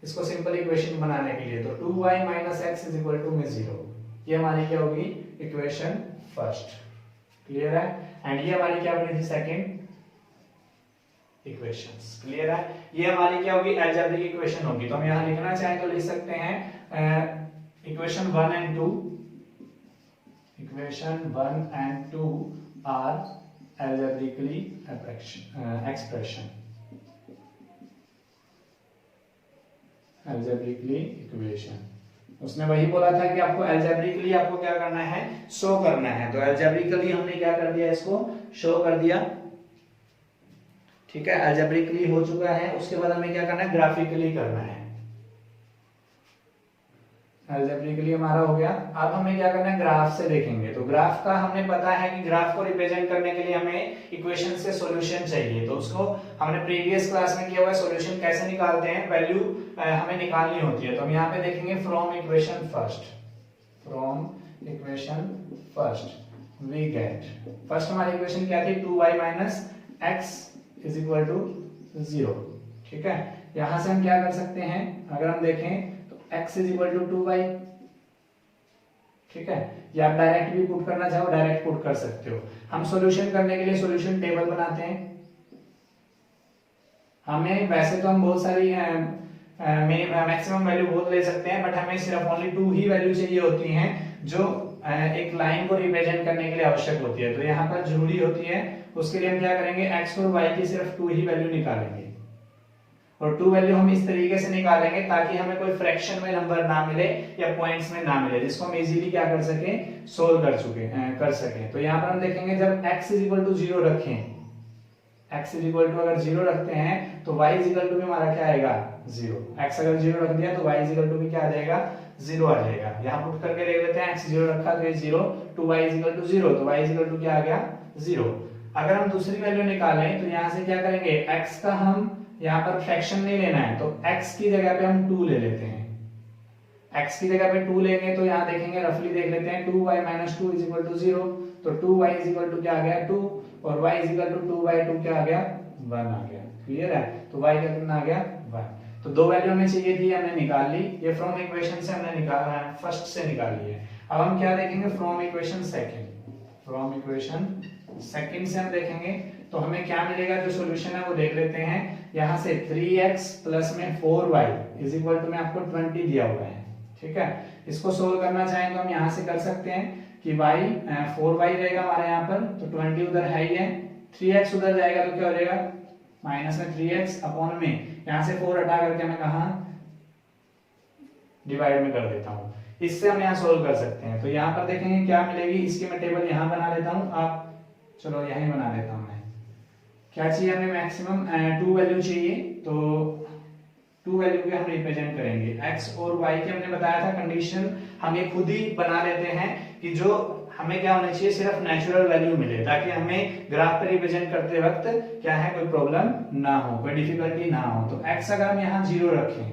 Speaker 1: इसको सिंपल इक्वेशन बनाने के लिए, तो 2y minus x is equal to में 0। ये हमारी क्या होगी इक्वेशन फर्स्ट, क्लियर है। एंड ये हमारी क्या बनी थी सेकंड इक्वेशंस। क्लियर है? ये हमारी क्या होगी, अलजेब्रिक इक्वेशन होगी। तो हम यहाँ लिखना चाहें तो लिख सकते हैं equation 1 and 2, equation 1 and 2 are algebraically expression, algebraically equation। उसने वही बोला था कि आपको algebraically आपको क्या करना है, शो करना है। तो algebraically हमने क्या कर दिया, इसको शो कर दिया। ठीक है, algebraically हो चुका है। उसके बाद हमें क्या करना है, ग्राफिकली करना है। अलजेब्रिकली हमारा हो गया। अब हमें क्या करना है, ग्राफ से देखेंगे। तो ग्राफ का हमने पता है कि ग्राफ को रिप्रेजेंट करने के लिए हमें इक्वेशन से सॉल्यूशन चाहिए। तो उसको हमने प्रीवियस क्लास में किया हुआ है। सॉल्यूशन कैसे निकालते हैं, वैल्यू हमें निकालनी होती है। तो हम यहाँ पे देखेंगे from equation first, from equation first we get, first हमारी इक्वेशन क्या थी, 2y minus x is equal to 0। ठीक है, यहां से हम क्या कर सकते हैं, अगर हम देखें x is equal to 2y। ठीक है, या आप डायरेक्ट भी पुट करना चाहो, डायरेक्ट पुट कर सकते हो। हम सॉल्यूशन करने के लिए सॉल्यूशन टेबल बनाते हैं। हमें वैसे तो हम बहुत सारी मैक्सिमम वैल्यू बहुत ले सकते हैं, बट हमें सिर्फ ओनली 2 ही वैल्यू चाहिए होती हैं जो एक लाइन को रिप्रेजेंट करने के लिए आवश्यक होती है। तो यहाँ पर जरूरी होती है, उसके लिए हम क्या करेंगे, x और y की सिर्फ 2 ही वैल्यू निकालेंगे। और 2 वैल्यू हम इस तरीके से निकालेंगे ताकि हमें कोई फ्रैक्शन में नंबर ना मिले या पॉइंट्स में ना मिले, जिसको हम इजीली क्या कर सके, सोल्व कर सके। तो यहाँ पर हम देखेंगे जब x इज इक्वल टू 0 रखें, x इज इक्वल टू अगर 0 रखते हैं तो y इज इक्वल टू भी हमारा क्या आएगा, 0। x अगर 0 रख दिया तो y इज इक्वल टू भी क्या आ जाएगा, 0 आ जाएगा। यहाँ पुट करके देख लेते हैं, x 0 रखा तो ये 0, 2y इज इक्वल टू 0, तो y इज इक्वल टू क्या आ गया, 0। अगर हम दूसरी वैल्यू निकालें तो यहाँ से क्या करेंगे, x का हम यहाँ पर फ्रैक्शन नहीं लेना है, तो x की जगह पे हम 2 ले लेते हैं। x की जगह पे 2 लेंगे तो यहाँ देखेंगे, रफली देख लेते हैं, 2y minus 2 is equal to 0, तो 2y इज इक्वल टू क्या आ गया, 2, और y इज इक्वल टू 2/2 क्या आ गया, 1 आ गया। क्लियर है? तो y का कितना आ गया, 1। तो 2 वैल्यू हमें चाहिए थी, हमने निकाल ली। ये फ्रॉम इक्वेशन से हमने निकाला है, फर्स्ट से निकाल ली है। अब हम क्या देखेंगे, from equation second, from equation second से हम देखेंगे तो हमें क्या मिलेगा, जो सॉल्यूशन है वो देख लेते हैं। यहाँ से 3x प्लस में 4y इज इक्वल टू में आपको 20 दिया हुआ है। ठीक है, इसको सोल्व करना चाहें तो हम यहाँ से कर सकते हैं कि y 4y रहेगा हमारे यहाँ पर, तो 20 उधर है ही है, 3x उधर जाएगा तो क्या हो जाएगा, माइनस में 3x अपॉन में यहाँ से 4 हटा करके मैं कहा डिवाइड में कर देता हूँ। इससे हम यहाँ सोल्व कर सकते हैं। तो यहाँ पर देखेंगे क्या मिलेगी, इसकी मैं टेबल यहाँ बना लेता हूँ, आप चलो यहीं बना लेता हूँ मैं। क्या चाहिए हमें, मैक्सिमम 2 वैल्यू चाहिए, तो 2 वैल्यू के हम रिप्रेजेंट करेंगे। x और y की हमने बताया था कंडीशन, हम ये खुद ही बना लेते हैं कि जो हमें क्या होना चाहिए, सिर्फ नेचुरल वैल्यू मिले, ताकि हमें ग्राफ पे रिप्रेजेंट करते वक्त क्या है, कोई प्रॉब्लम ना हो, कोई डिफिकल्टी ना हो। तो x अगर हम यहाँ 0 रखें,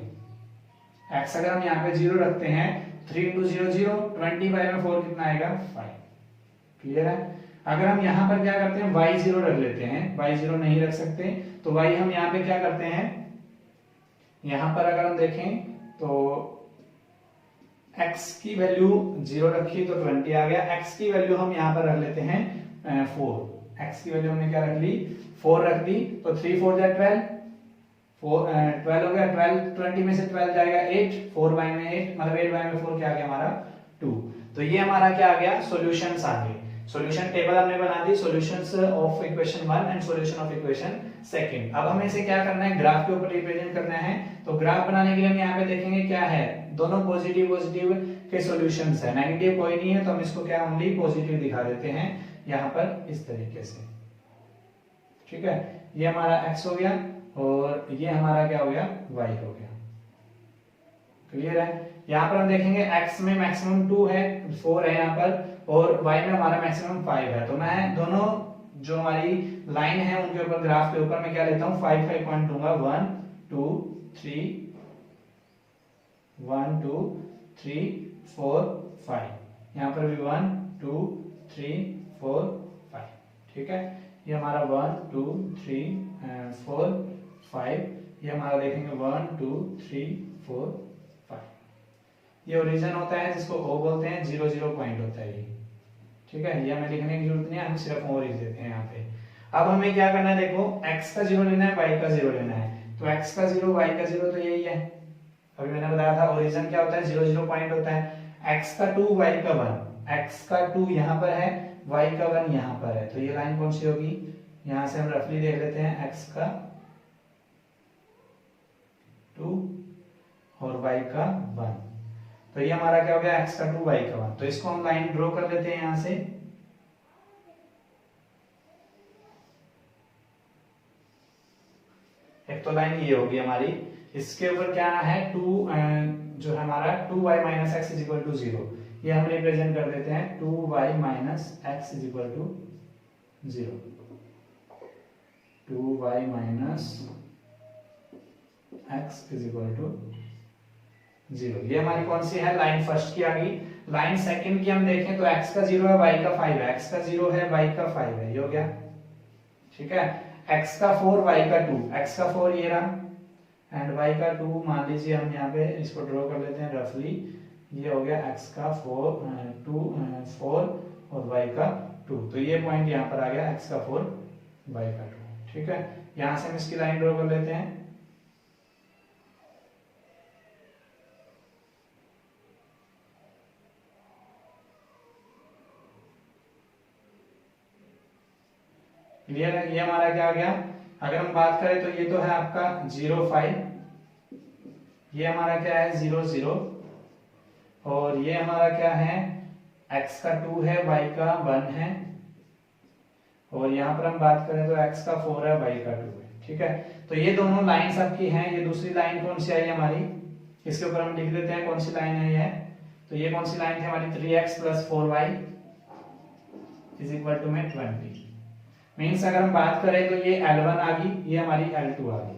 Speaker 1: x अगर हम यहाँ पे 0 रखते हैं, 3 × 0 0, 20/4 कितना आएगा, 5। क्लियर है? अगर हम यहाँ पर क्या करते हैं, y 0 रख लेते हैं, y 0 नहीं रख सकते तो y हम यहाँ पे क्या करते हैं, यहाँ पर अगर हम देखें तो x की वैल्यू 0 रखी तो 20 आ गया। x की वैल्यू हम यहाँ पर रख लेते हैं 4, x की वैल्यू हमने क्या रख ली, 4 रख दी, तो 3 4 जा 12, 12 हो गया, 12 20 में से 12 जाएगा 8, 4y में 8, मतलब 8y में 4 क्या आ गया हमारा, 2। तो ये हमारा क्या आ गया, सॉल्यूशंस आ गए। सॉल्यूशन टेबल हमने बना दी, solutions of equation 1 and solution of equation second. अब हमें इसे क्या करना है, ग्राफ के ऊपर रिप्रेजेंट करना है। तो ग्राफ बनाने के लिए हम यहाँ पे देखेंगे क्या है, दोनों पॉजिटिव पॉजिटिव के सॉल्यूशंस है, नेगेटिव कोई नहीं है, तो हम इसको क्या ओनली पॉजिटिव दिखा देते हैं यहाँ पर इस तरीके से। ठीक है, ये हमारा x हो गया और ये हमारा क्या हो गया, y हो गया। क्लियर है? यहाँ पर हम देखेंगे x में मैक्सिमम 2 है, 4 है यहाँ पर, और y में हमारा मैक्सिमम 5 है। तो मैं दोनों जो हमारी लाइन है उनके ऊपर, ग्राफ के ऊपर मैं क्या लेता हूँ, 5 5 पॉइंट दूंगा, 1 2 3, 1 2 3 4 5, यहाँ पर भी 1 2 3 4 5। ठीक है, ये हमारा 1 2 3 4 5, ये हमारा देखेंगे 1 2 3 4 5। ये ओरिजिन होता है जिसको O बोलते हैं, 0 0 पॉइंट होता है ये। ठीक है, ये हमें लिखने की जरूरत नहीं है, हम सिर्फ O लिख देते हैं यहाँ पे। अब हमें क्या करना है, देखो x का 0 लेना है, y का 0 लेना है। तो x का 0 y का 0 तो यही है, अभी मैंने बताया था ओरिजिन क्या होता है, 0 0 पॉइंट होता है। x का 2 y का 1, x का 2 यहाँ पर है, y का 1 यहाँ पर है, तो ये लाइन कौन सी होगी, यहाँ से हम रफली देख लेते हैं, x का 2 और y का 1, तो ये हमारा क्या हो गया, x का 2 y का 1। तो इसको हम लाइन ड्रॉ कर लेते हैं यहाँ से। एक तो लाइन ये होगी हमारी, इसके ऊपर क्या है 2 जो है हमारा 2y minus x is equal to 0, ये हम रिप्रेजेंट कर देते हैं 2y minus x is equal to 0, 2y minus x is equal to 0। ये हमारी कौन सी है, लाइन फर्स्ट की आ गई। लाइन सेकंड की हम देखें तो x का 0 है, y का 5 है, x का 0 है, y का 5 है, ये हो गया, ठीक है। x का 4 y का 2, x का 4 ये रहा एंड y का 2, मान लीजिए हम यहाँ पे इसको ड्रॉ कर लेते हैं रफली, ये हो गया x का 4 और y का 2, तो ये पॉइंट यहाँ पर आ गया x का 4 y का 2, ठीक है। यहाँ से हम इसकी लाइन ड्रॉ कर लेते हैं। क्लियर है, ये हमारा क्या आ गया। अगर हम बात करें तो ये तो है आपका 0 5, ये हमारा क्या है 0 0, और ये हमारा क्या है x का 2 है, y का 1 है, और यहाँ पर हम बात करें तो x का 4 है, y का 2 है, ठीक है। तो ये दोनों लाइंस आपकी हैं। ये दूसरी लाइन कौन सी आई हमारी, इसके ऊपर हम लिख देते हैं कौन सी लाइन है ये, तो ये कौन सी लाइन थी हमारी 3x plus 4y is equal to में 20। मीन्स अगर हम बात करें तो ये L1 आ गई, ये हमारी L2 आ गई,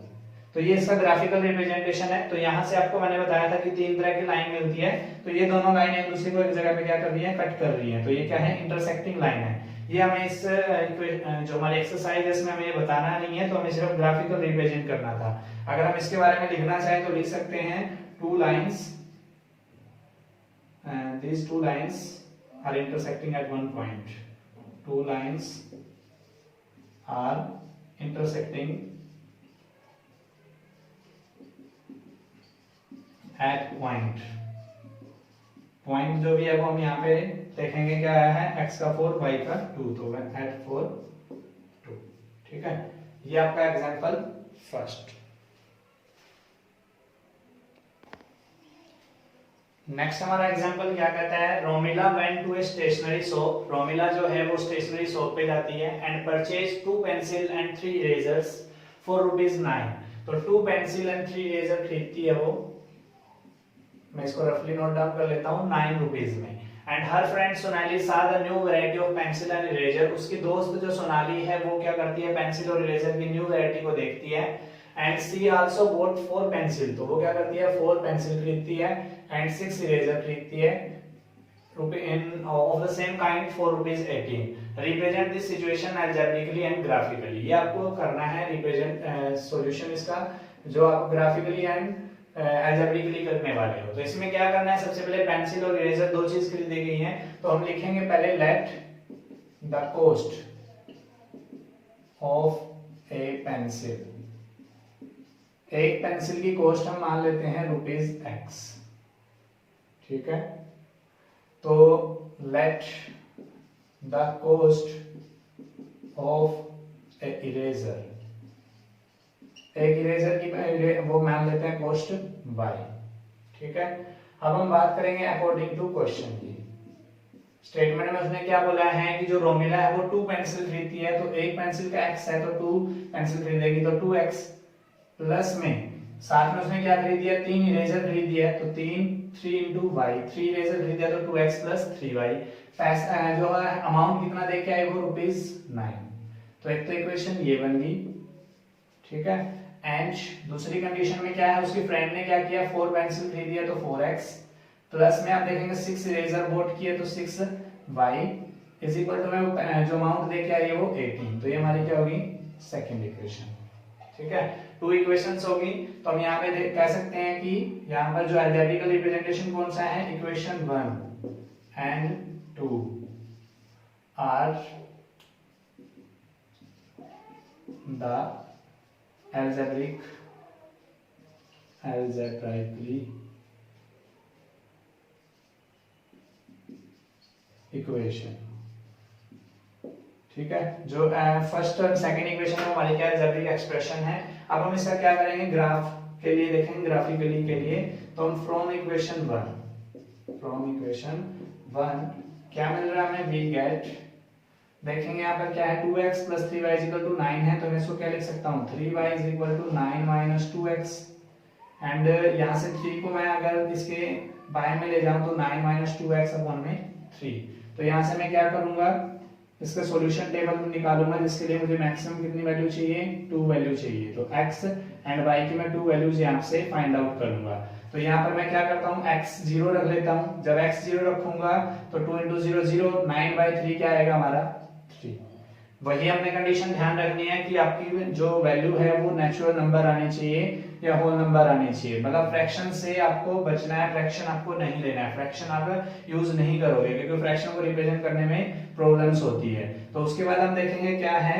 Speaker 1: तो ये इसका ग्राफिकल रिप्रेजेंटेशन है। तो यहाँ से आपको मैंने बताया था कि तीन तरह की लाइन मिलती है, तो ये दोनों लाइन एक दूसरे को एक जगह पे क्या कर रही है, कट कर रही है, तो ये क्या है, इंटरसेक्टिंग लाइन है। ये हमें इस जो हमारी एक्सरसाइज है इसमें हमें ये बताना नहीं है, तो हमें सिर्फ ग्राफिकल रिप्रेजेंट करना था। अगर हम इसके बारे में लिखना चाहें तो लिख सकते हैं two lines, these two lines are intersecting at one point, two lines are intersecting at point, point जो भी है वो हम यहाँ पे देखेंगे क्या आया है, x का 4 y का 2, तो at 4 2, ठीक है। ये आपका एग्जांपल फर्स्ट। नेक्स्ट हमारा एग्जांपल क्या कहता है, Romila went to a stationery shop. Romila जो है वो स्टेशनरी शॉप पे जाती है and purchase 2 pencil and 3 erasers for ₹9। तो 2 पेंसिल एंड 3 इरेजर खरीदती है वो, मैं इसको रफली नोट डाउन कर लेता हूँ, ₹9 में। एंड हर फ्रेंड सोनाली सा the new variety of pencil and eraser. उसकी दोस्त जो सोनाली है वो क्या करती है, पेंसिल और इरेजर की न्यू वैरायटी को देखती है। And she also bought 4 pencil, तो वो क्या करती है 4 पेंसिल खरीदती है एंड 6 इरेजर खरीदती है in of the same kind for ₹18। represent this situation algebraically and graphically। ये आपको करना है रिप्रेजेंट सॉल्यूशन इसका, जो आप ग्राफिकली एंड algebraically करने वाले हो। तो इसमें क्या करना है, सबसे पहले पेंसिल और इरेजर दो चीज खरीदी गई हैं, तो हम लिखेंगे पहले let the cost of A pencil. एक पेंसिल की कॉस्ट हम मान लेते हैं ₹X, ठीक है। तो let the cost of A eraser, एक इरेजर की वो मान लेते हैं कॉस्ट Y, ठीक है। अब हम बात करेंगे अकॉर्डिंग टू क्वेश्चन की। स्टेटमेंट में उसने क्या बोला है कि जो रोमिला है वो 2 पेंसिल खरीदती है, तो एक पेंसिल का x है तो 2 पेंसिल खरीदेगी, तो 2x प्लस में साथ में उसने क्या खरीद दिया, 3 इरेजर खरीद दिया, तो 3 इंटू वाई, 3 इरेजर खरीद दिया तो 2x प्लस 3y। पैसा जो है अमाउंट कितना दे के आए वो ₹9। तो एक तो इक्वेशन ये बन गई, ठीक है। एंड दूसरी कंडीशन में क्या है, उसकी फ्रेंड ने क्या किया, 4 पेंसिल खरीद दिया तो 4x प्लस में आप देखेंगे 6 इरेजर बोट किए तो 6y इज इक्वल टू में जो अमाउंट दे के आई है वो 18। तो ये हमारी क्या होगी, सेकंड इक्वेशन, ठीक है। 2 इक्वेशंस होगी, तो हम यहाँ पे कह सकते हैं कि यहाँ पर जो अलजेब्रिकल रिप्रेजेंटेशन कौन सा है, equation 1 and 2 are the algebraically equation. ठीक है, जो फर्स्ट और सेकंड इक्वेशन है हमारी क्या अलजेब्रिक एक्सप्रेशन है। अब हम इसका क्या करेंगे, ग्राफ के लिए देखेंगे, ग्राफिकली के लिए। तो हम फ्रॉम इक्वेशन 1 क्या मिल रहा है हमें, वी गेट, देखेंगे यहाँ पर क्या है 2x + 3y = 9 है, तो मैं इसको क्या लिख सकता हूँ 3y = 9 - 2x। एंड यहाँ से 3 को मैं अगर इसके बाएं में ले जाऊं तो 9 - 2x / 3। तो यहाँ से मैं क्या करूंगा, इसका सॉल्यूशन टेबल निकालूंगा, जिसके लिए मुझे मैक्सिमम कितनी वैल्यू चाहिए, 2 वैल्यू चाहिए। तो x एंड y की मैं 2 वैल्यूज यहाँ से फाइंड आउट करूंगा। तो यहाँ पर मैं क्या करता हूँ, x 0 रख लेता हूँ। जब x 0 रखूंगा तो 2 × 0 0, 9/3 क्या आएगा हमारा 3। वही हमने कंडीशन ध्यान रखनी है कि आपकी जो वैल्यू है वो नेचुरल नंबर आनी चाहिए या होल नंबर आनी चाहिए। मतलब फ्रैक्शन से आपको बचना है, फ्रैक्शन आपको नहीं लेना है, फ्रैक्शन आप यूज नहीं करोगे, क्योंकि फ्रैक्शन को रिप्रेजेंट करने में प्रॉब्लम्स होती है। तो उसके बाद हम देखेंगे क्या है,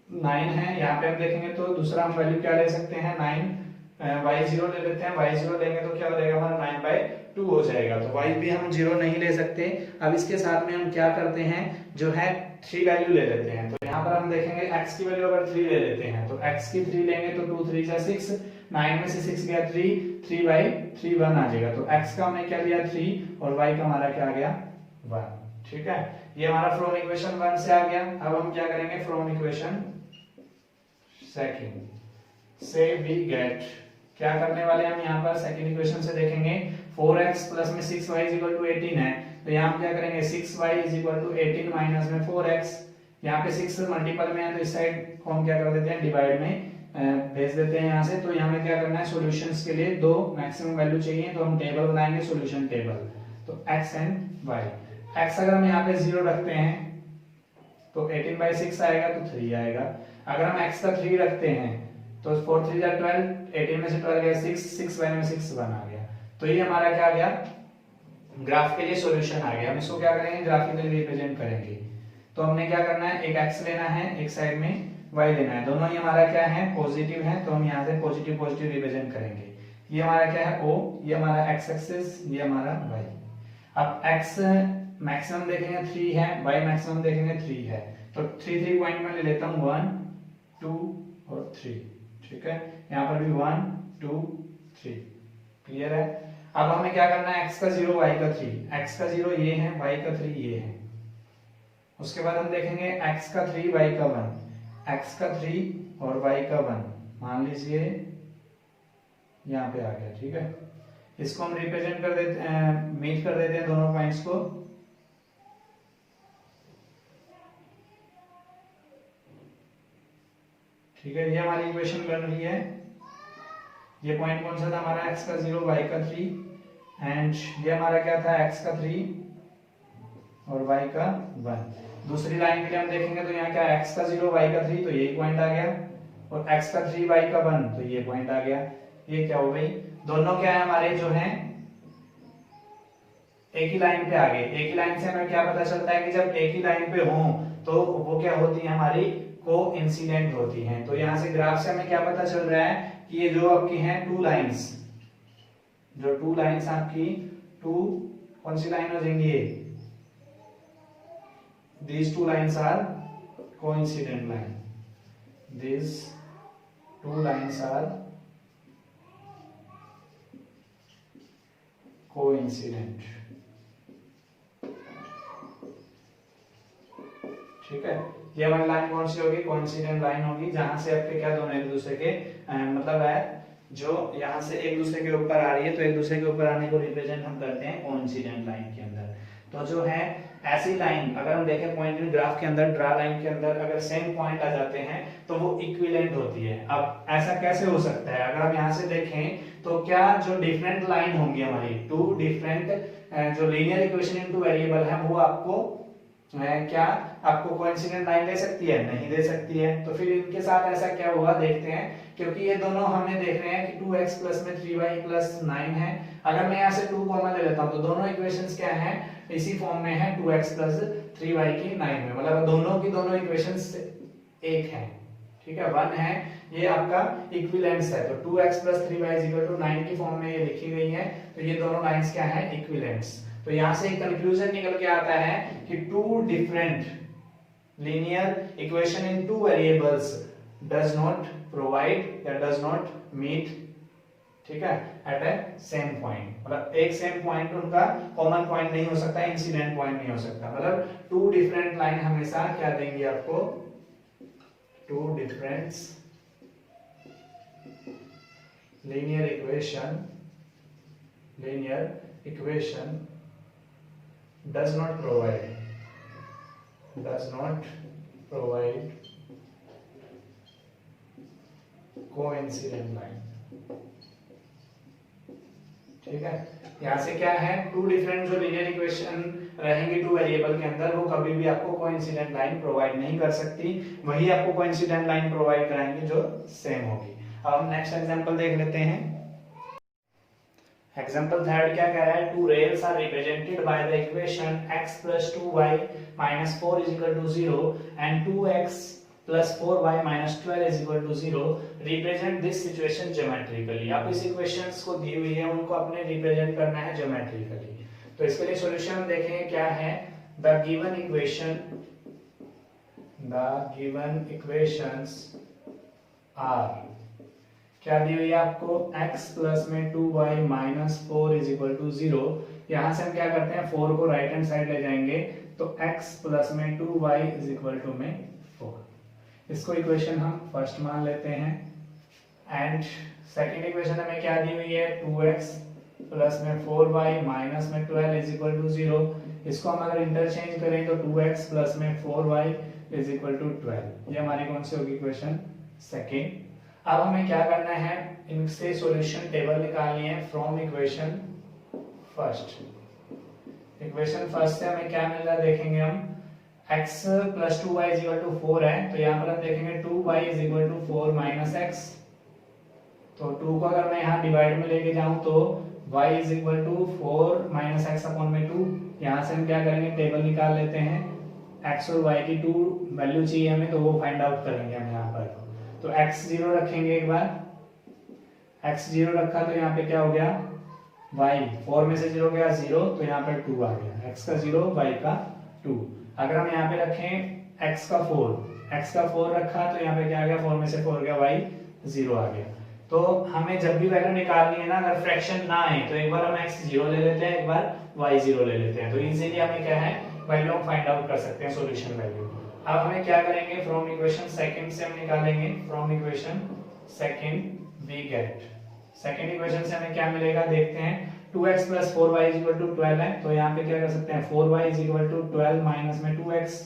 Speaker 1: 9 है, यहाँ पे हम देखेंगे तो दूसरा हम वैल्यू क्या ले सकते हैं, 9 y0 ले लेते हैं। y0 लेंगे तो क्या हो जाएगा हमारा 9/2 हो जाएगा। तो y भी हम 0 नहीं ले सकते। अब इसके साथ में हम क्या करते हैं, जो है 3 वैल्यू ले लेते हैं। तो यहाँ पर हम देखेंगे x की वैल्यू अगर 3 ले लेते हैं तो x की 3 लेंगे तो 2 × 3 = 6, 9 में से 6 गया 3/3 1 आ जाएगा। तो x का हमने क्या लिया 3 और y का हमारा क्या आ गया 1। ठीक है, ये हमारा फ्रॉम इक्वेशन 1 से आ गया। अब हम क्या करेंगे, फ्रॉम इक्वेशन सेकंड से वी गेट, क्या करने वाले हम यहाँ पर सेकंड इक्वेशन से देखेंगे 4x + में 6y = 18 है। तो यहाँ हम क्या करेंगे 6y = 18 माइनस में 4x, यहाँ पे 6 मल्टीपल में है तो इस साइड को हम क्या कर देते हैं डिवाइड में भेज देते हैं यहाँ से। तो यहाँ में क्या करना है, सॉल्यूशंस के लिए 2 मैक्सिमम वैल्यू चाहिए, तो हम टेबल बनाएंगे सॉल्यूशन टेबल। तो x एंड y, x अगर हम यहाँ पे 0 रखते हैं तो 18/6 आएगा तो 3 आएगा। अगर हम x का 3 रखते हैं तो 4 × 3 = 12, 18 में से 12 गया 6, 6 में 6 1 आ गया। तो ये हमारा क्या आ गया, ग्राफ के लिए सॉल्यूशन आ गया। हम इसको क्या करेंगे, ग्राफिकली रिप्रेजेंट करेंगे। तो हमने क्या करना है, एक x लेना है, एक साइड में y लेना है, दोनों ही हमारा क्या है पॉजिटिव है, तो हम यहाँ से पॉजिटिव पॉजिटिव रिप्रेजेंट करेंगे। ये हमारा क्या है o, ये हमारा x एक्सिस, ये हमारा y। अब x मैक्सिमम देखेंगे 3 है, y मैक्सिमम देखेंगे 3 है, तो 3 3 पॉइंट में ले लेता हूँ 1 2 और 3। ठीक है, यहाँ पर भी 1 2 3, क्लियर है। अब हमें क्या करना है, x का 0 y का 3, x का 0 ये है, y का 3 ये है। उसके बाद हम देखेंगे x का 3 y का 1, x का 3 और y का 1 मान लीजिए यहाँ पे आ गया। ठीक है, इसको हम रिप्रेजेंट कर देते हैं, मीट कर देते हैं दोनों पॉइंट्स को। ठीक है, ये हमारी इक्वेशन बन रही है। ये पॉइंट कौन सा था हमारा, x का 0 y का 3, एंड ये हमारा क्या था x का 3 और y का 1। दूसरी लाइन के लिए हम देखेंगे तो यहाँ क्या x का 0 y का 3, तो ये पॉइंट आ गया, और x का 3 y का 1, तो ये पॉइंट आ गया। ये क्या हो गई, दोनों क्या है हमारे जो हैं एक ही लाइन पे आ गए। एक ही लाइन से हमें क्या पता चलता है कि जब एक ही लाइन पे हो तो वो क्या होती है, हमारी कोइंसिडेंट होती हैं। तो यहाँ से ग्राफ से हमें क्या पता चल रहा है कि ये जो आपकी हैं 2 लाइंस, जो 2 लाइंस आपकी 2 कौन सी लाइन हो जाएंगी, these 2 lines are coincident line, these 2 lines are coincident। ठीक है, ये हमारी लाइन कौन सी होगी, कोइंसिडेंट लाइन होगी, जहां से आपके क्या दोनों एक दूसरे के मतलब है जो यहाँ से एक दूसरे के ऊपर आ रही है, तो एक दूसरे के ऊपर आने को रिप्रेजेंट हम करते हैं कोइंसिडेंट लाइन के अंदर। तो जो है ऐसी लाइन अगर हम देखें पॉइंट ग्राफ के अंदर, ड्रा लाइन के अंदर अगर सेम पॉइंट आ जाते हैं तो वो इक्विवेलेंट होती है। अब ऐसा कैसे हो सकता है, अगर हम यहाँ से देखें तो क्या जो डिफरेंट लाइन होंगी हमारी, 2 डिफरेंट जो लीनियर इक्वेशन इनटू वेरिएबल है, वो आपको क्या आपको कोइंसिडेंट लाइन दे सकती है, नहीं दे सकती है। तो फिर इनके साथ ऐसा क्या होगा देखते हैं, क्योंकि ये दोनों हमें देख रहे हैं कि 2x प्लस में 3y प्लस 9 है। अगर मैं यहाँ से 2 कॉमन ले लेता हूँ तो दोनों इक्वेशंस क्या हैं, इसी फॉर्म में है 2x प्लस 3y की 9 में, मतलब दोनों की दोनों इक्वेशंस एक है, ठीक है, 1 है, ये आपका इक्विवेलेंस है। तो 2x + 3y = 9 की फॉर्म में ये लिखी गई है, तो ये दोनों लाइंस क्या है, इक्विवेलेंस। तो यहां से एक कंक्लूजन निकल के आता है कि two different linear equation in two variables does not provide या डज नॉट मीट, ठीक है, एट ए सेम पॉइंट, मतलब एक सेम पॉइंट उनका कॉमन पॉइंट नहीं हो सकता, इंसिडेंट पॉइंट नहीं हो सकता, मतलब टू डिफरेंट लाइन हमेशा क्या देंगी आपको, two different linear equation does not provide coincident line, ठीक है। यहाँ से क्या है, टू डिफरेंट जो लीनियर इक्वेशन रहेंगे टू वेरिएबल के अंदर, वो कभी भी आपको कोइंसिडेंट लाइन प्रोवाइड नहीं कर सकती, वही आपको कोइंसिडेंट लाइन प्रोवाइड कराएंगे जो सेम होगी। अब हम नेक्स्ट एग्जांपल देख लेते हैं। एग्जांपल थर्ड क्या कह रहा है, two rails are represented by the equation x + 2y - 4 = 0 and 2x + 4y - 12 = 0, represent this situation geometrically. आप इस इक्वेशंस को दी हुई है, उनको अपने रिप्रेजेंट करना है ज्योमेट्रिकली। तो इसके लिए सॉल्यूशन देखेंगे क्या है, द गिवन इक्वेशंस आर, क्या दी हुई है आपको, x + 2y - 4 = 0। यहां से हम क्या करते हैं, 4 को राइट हैंड साइड ले जाएंगे, तो x + 2y = 4। इसको इक्वेशन हम फर्स्ट मान लेते हैं। एंड सेकंड इक्वेशन हमें क्या दी हुई है, 2x + 4y - 12 = 0। इसको हम अगर इंटरचेंज करें तो 2x + 4y = 12। ये हमारी कौन सी होगी, इक्वेशन सेकंड। अब हमें क्या करना है, इनसे सॉल्यूशन टेबल निकालनी है from equation first. Equation first से हमें क्या मिल रहा है देखेंगे हम, x + 2y = 4 है, तो यहाँ पर हम देखेंगे 2y = 4 - x। तो 2 को अगर मैं यहाँ डिवाइड में लेके जाऊं तो y = 4 - x/2। यहाँ से हम क्या करेंगे, टेबल निकाल लेते हैं, x और y की 2 वैल्यू चाहिए हमें, तो वो फाइंड आउट करेंगे हम यहाँ पर। तो x 0 रखेंगे, एक बार x 0 रखा तो यहाँ पे क्या हो गया, y 4 में से 0 गया 0, तो यहाँ पर 2 आ गया, x का 0 y का 2। अगर हम यहाँ पे रखें x का 4 रखा तो यहाँ पे क्या आ गया, 4 में से 4 गया, y 0 आ गया। तो हमें जब भी वैल्यू निकालनी है ना, अगर फ्रैक्शन ना आए तो एक बार हम x 0 ले लेते हैं, एक बार y 0 ले लेते हैं, तो इजीली हमें क्या है, वैल्यू हम फाइंड आउट कर सकते हैं, सॉल्यूशन वैल्यू। अब हमें क्या करेंगे, फ्रॉम इक्वेशन सेकंड से हम निकालेंगे, from equation second we get, second equation से हमें क्या मिलेगा देखते हैं, 2x + 4y = 12 है, तो यहाँ पे क्या कर सकते हैं, 4y = 12 माइनस में 2x।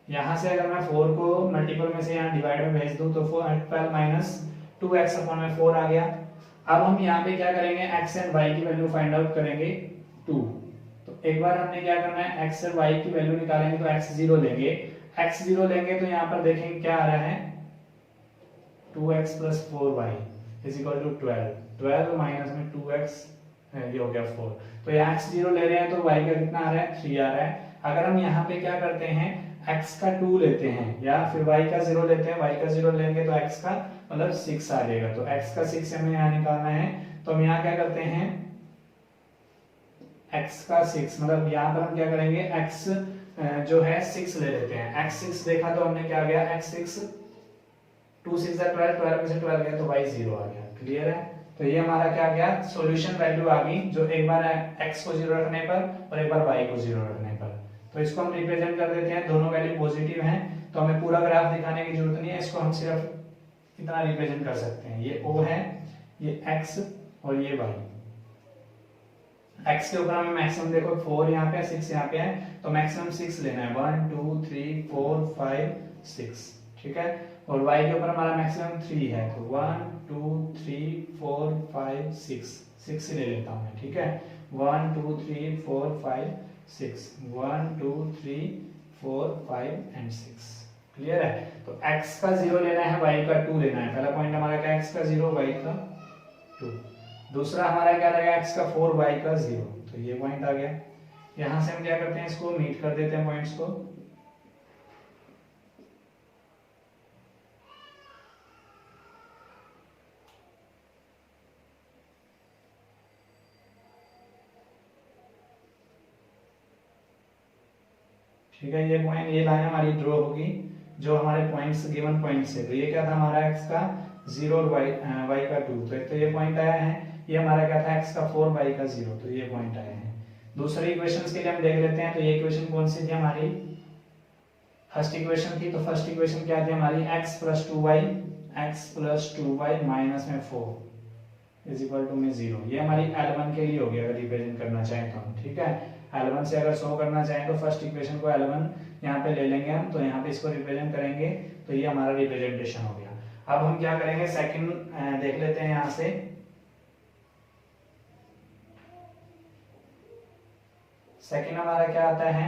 Speaker 1: यहाँ से अगर मैं 4 को मल्टीपल में से यहाँ डिवाइड में भेज दूं तो 12 - 2x/4 आ गया। अब हम यहाँ पे क्या करेंगे, x एंड y की वैल्यू फाइंड आउट करेंगे 2। तो एक बार हमने क्या करना है, x और y की वैल्यू निकालेंगे, तो x 0 लेंगे, x 0 लेंगे तो यहाँ पर देखेंगे क्या आ रहा है, 2x + 4y = 12 माइनस में 2x, ये हो गया 4। तो यहाँ x 0 ले रहे हैं तो y का कितना आ रहा है, 3 आ रहा है। अगर हम यहाँ पे क्या करते हैं, x का 2 लेते हैं या फिर y का 0 लेते हैं, y का 0 लेंगे तो x का मतलब 6 आ जाएगा, तो x का 6 हमें यहाँ निकालना है। तो हम यहाँ क्या करते हैं, x का 6 मतलब यहाँ पर हम क्या करेंगे, x जो है 6 ले लेते हैं, x 6 देखा तो हमने क्या गया, x 6 2 6 12, 12 में से 12 गया तो y 0 आ गया। क्लियर है, तो ये हमारा क्या गया, सॉल्यूशन वैल्यू आ गई, जो एक बार x को 0 रखने पर और एक बार y को 0 रखने पर। तो इसको हम रिप्रेजेंट कर देते हैं, दोनों वैल्यू पॉजिटिव हैं, तो हमें पूरा ग्राफ दिखाने की जरूरत नहीं है, इसको हम सिर्फ इतना रिप्रेजेंट कर सकते हैं, ये O है, ये x और ये y। x के ऊपर हमें मैक्सिमम देखो 4 यहाँ पे है, 6 यहाँ पे है, तो मैक्सिमम 6 लेना है, 1 2 3 4 5 6, ठीक है। और y के ऊपर हमारा मैक्सिमम 3 है, तो 1 2 3 4 5 6 ही ले लेता हूँ मैं, ठीक है। 1 2 3 4 5 6, 1 2 3 4 5 एंड 6। क्लियर है, तो x का 0 लेना है, y का 2 लेना है। पहला पॉइंट हमारा क्या है, x का 0 y का 2। दूसरा हमारा क्या रहेगा, x का 4 y का 0, तो ये पॉइंट आ गया। यहां से हम क्या करते हैं, इसको मीट कर देते हैं पॉइंट्स को। ठीक है, ये पॉइंट, ये लाइन हमारी ड्रॉ होगी जो हमारे पॉइंट्स गिवन पॉइंट से। तो ये क्या था हमारा x का 0 और y का 2, तो एक तो ये पॉइंट आया है। ये हमारा क्या था x का 4 y का 0, तो ये पॉइंट आए हैं। दूसरी इक्वेशंस के लिए हम देख लेते हैं। तो ये इक्वेशन कौन सी थी हमारी, फर्स्ट इक्वेशन थी। तो फर्स्ट इक्वेशन क्या थी हमारी, x प्लस 2y माइनस में 4 इज इक्वल टू में 0। ये हमारी L1 के लिए होगी अगर रिप्रेजेंट करना चाहें तो हम, ठीक है। L1 से अगर शो करना चाहें तो फर्स्ट इक्वेशन को L1 यहाँ पे ले लेंगे हम, तो यहाँ पे इसको रिप्रेजेंट करेंगे, तो ये हमारा रिप्रेजेंटेशन हो गया। अब हम क्या करेंगे, सेकंड देख लेते हैं यहाँ से। सेकंड हमारा क्या आता है,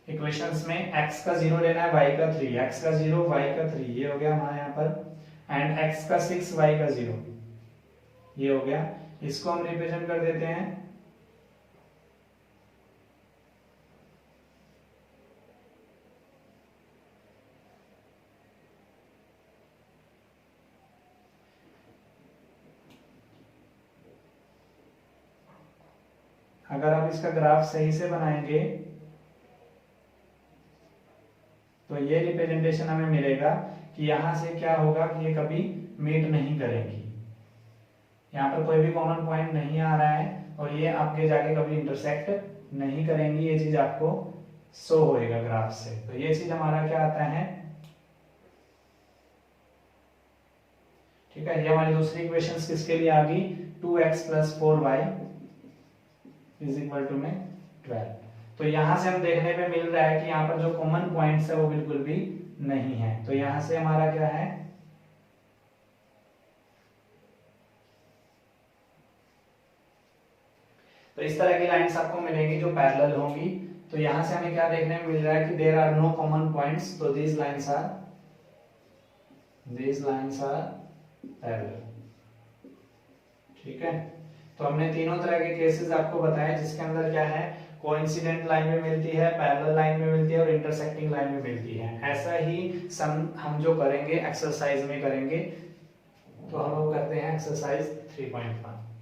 Speaker 1: इक्वेशंस में x का 0 लेना है, y का 3, x का 0 y का 3, ये हो गया हमारा यहाँ पर, एंड x का 6 y का 0, ये हो गया। इसको हम रिप्रेजेंट कर देते हैं अगर आप इसका ग्राफ सही से बनाएंगे तो ये रिप्रेजेंटेशन हमें मिलेगा कि यहां से क्या होगा कि ये कभी मीट नहीं करेंगी, यहाँ पर कोई भी कॉमन पॉइंट नहीं आ रहा है और ये आपके जाके कभी इंटरसेक्ट नहीं करेंगी। ये चीज आपको शो होएगा ग्राफ से। तो ये चीज हमारा क्या आता है, ठीक है। ये हमारी दूसरी इक्वेशन किसके लिए आ गई, 2x plus 4y is equal to में 12। तो यहां से हम देखने पे मिल रहा है कि यहाँ पर जो कॉमन पॉइंट्स है वो बिल्कुल भी नहीं है। तो यहां से हमारा क्या है, तो इस तरह की लाइंस आपको मिलेंगी जो पैरेलल होंगी। तो यहां से हमें क्या देखने में मिल रहा है कि there are no common points, तो दीज लाइंस आर पैरेलल, ठीक है। तो हमने तीनों तरह के केसेस आपको बताए जिसके अंदर क्या है, कोइंसिडेंट लाइन में मिलती है, पैरेलल लाइन में मिलती है और इंटरसेक्टिंग लाइन में मिलती है। ऐसा ही सम हम जो करेंगे एक्सरसाइज में करेंगे। तो हम लोग करते हैं एक्सरसाइज 3.1।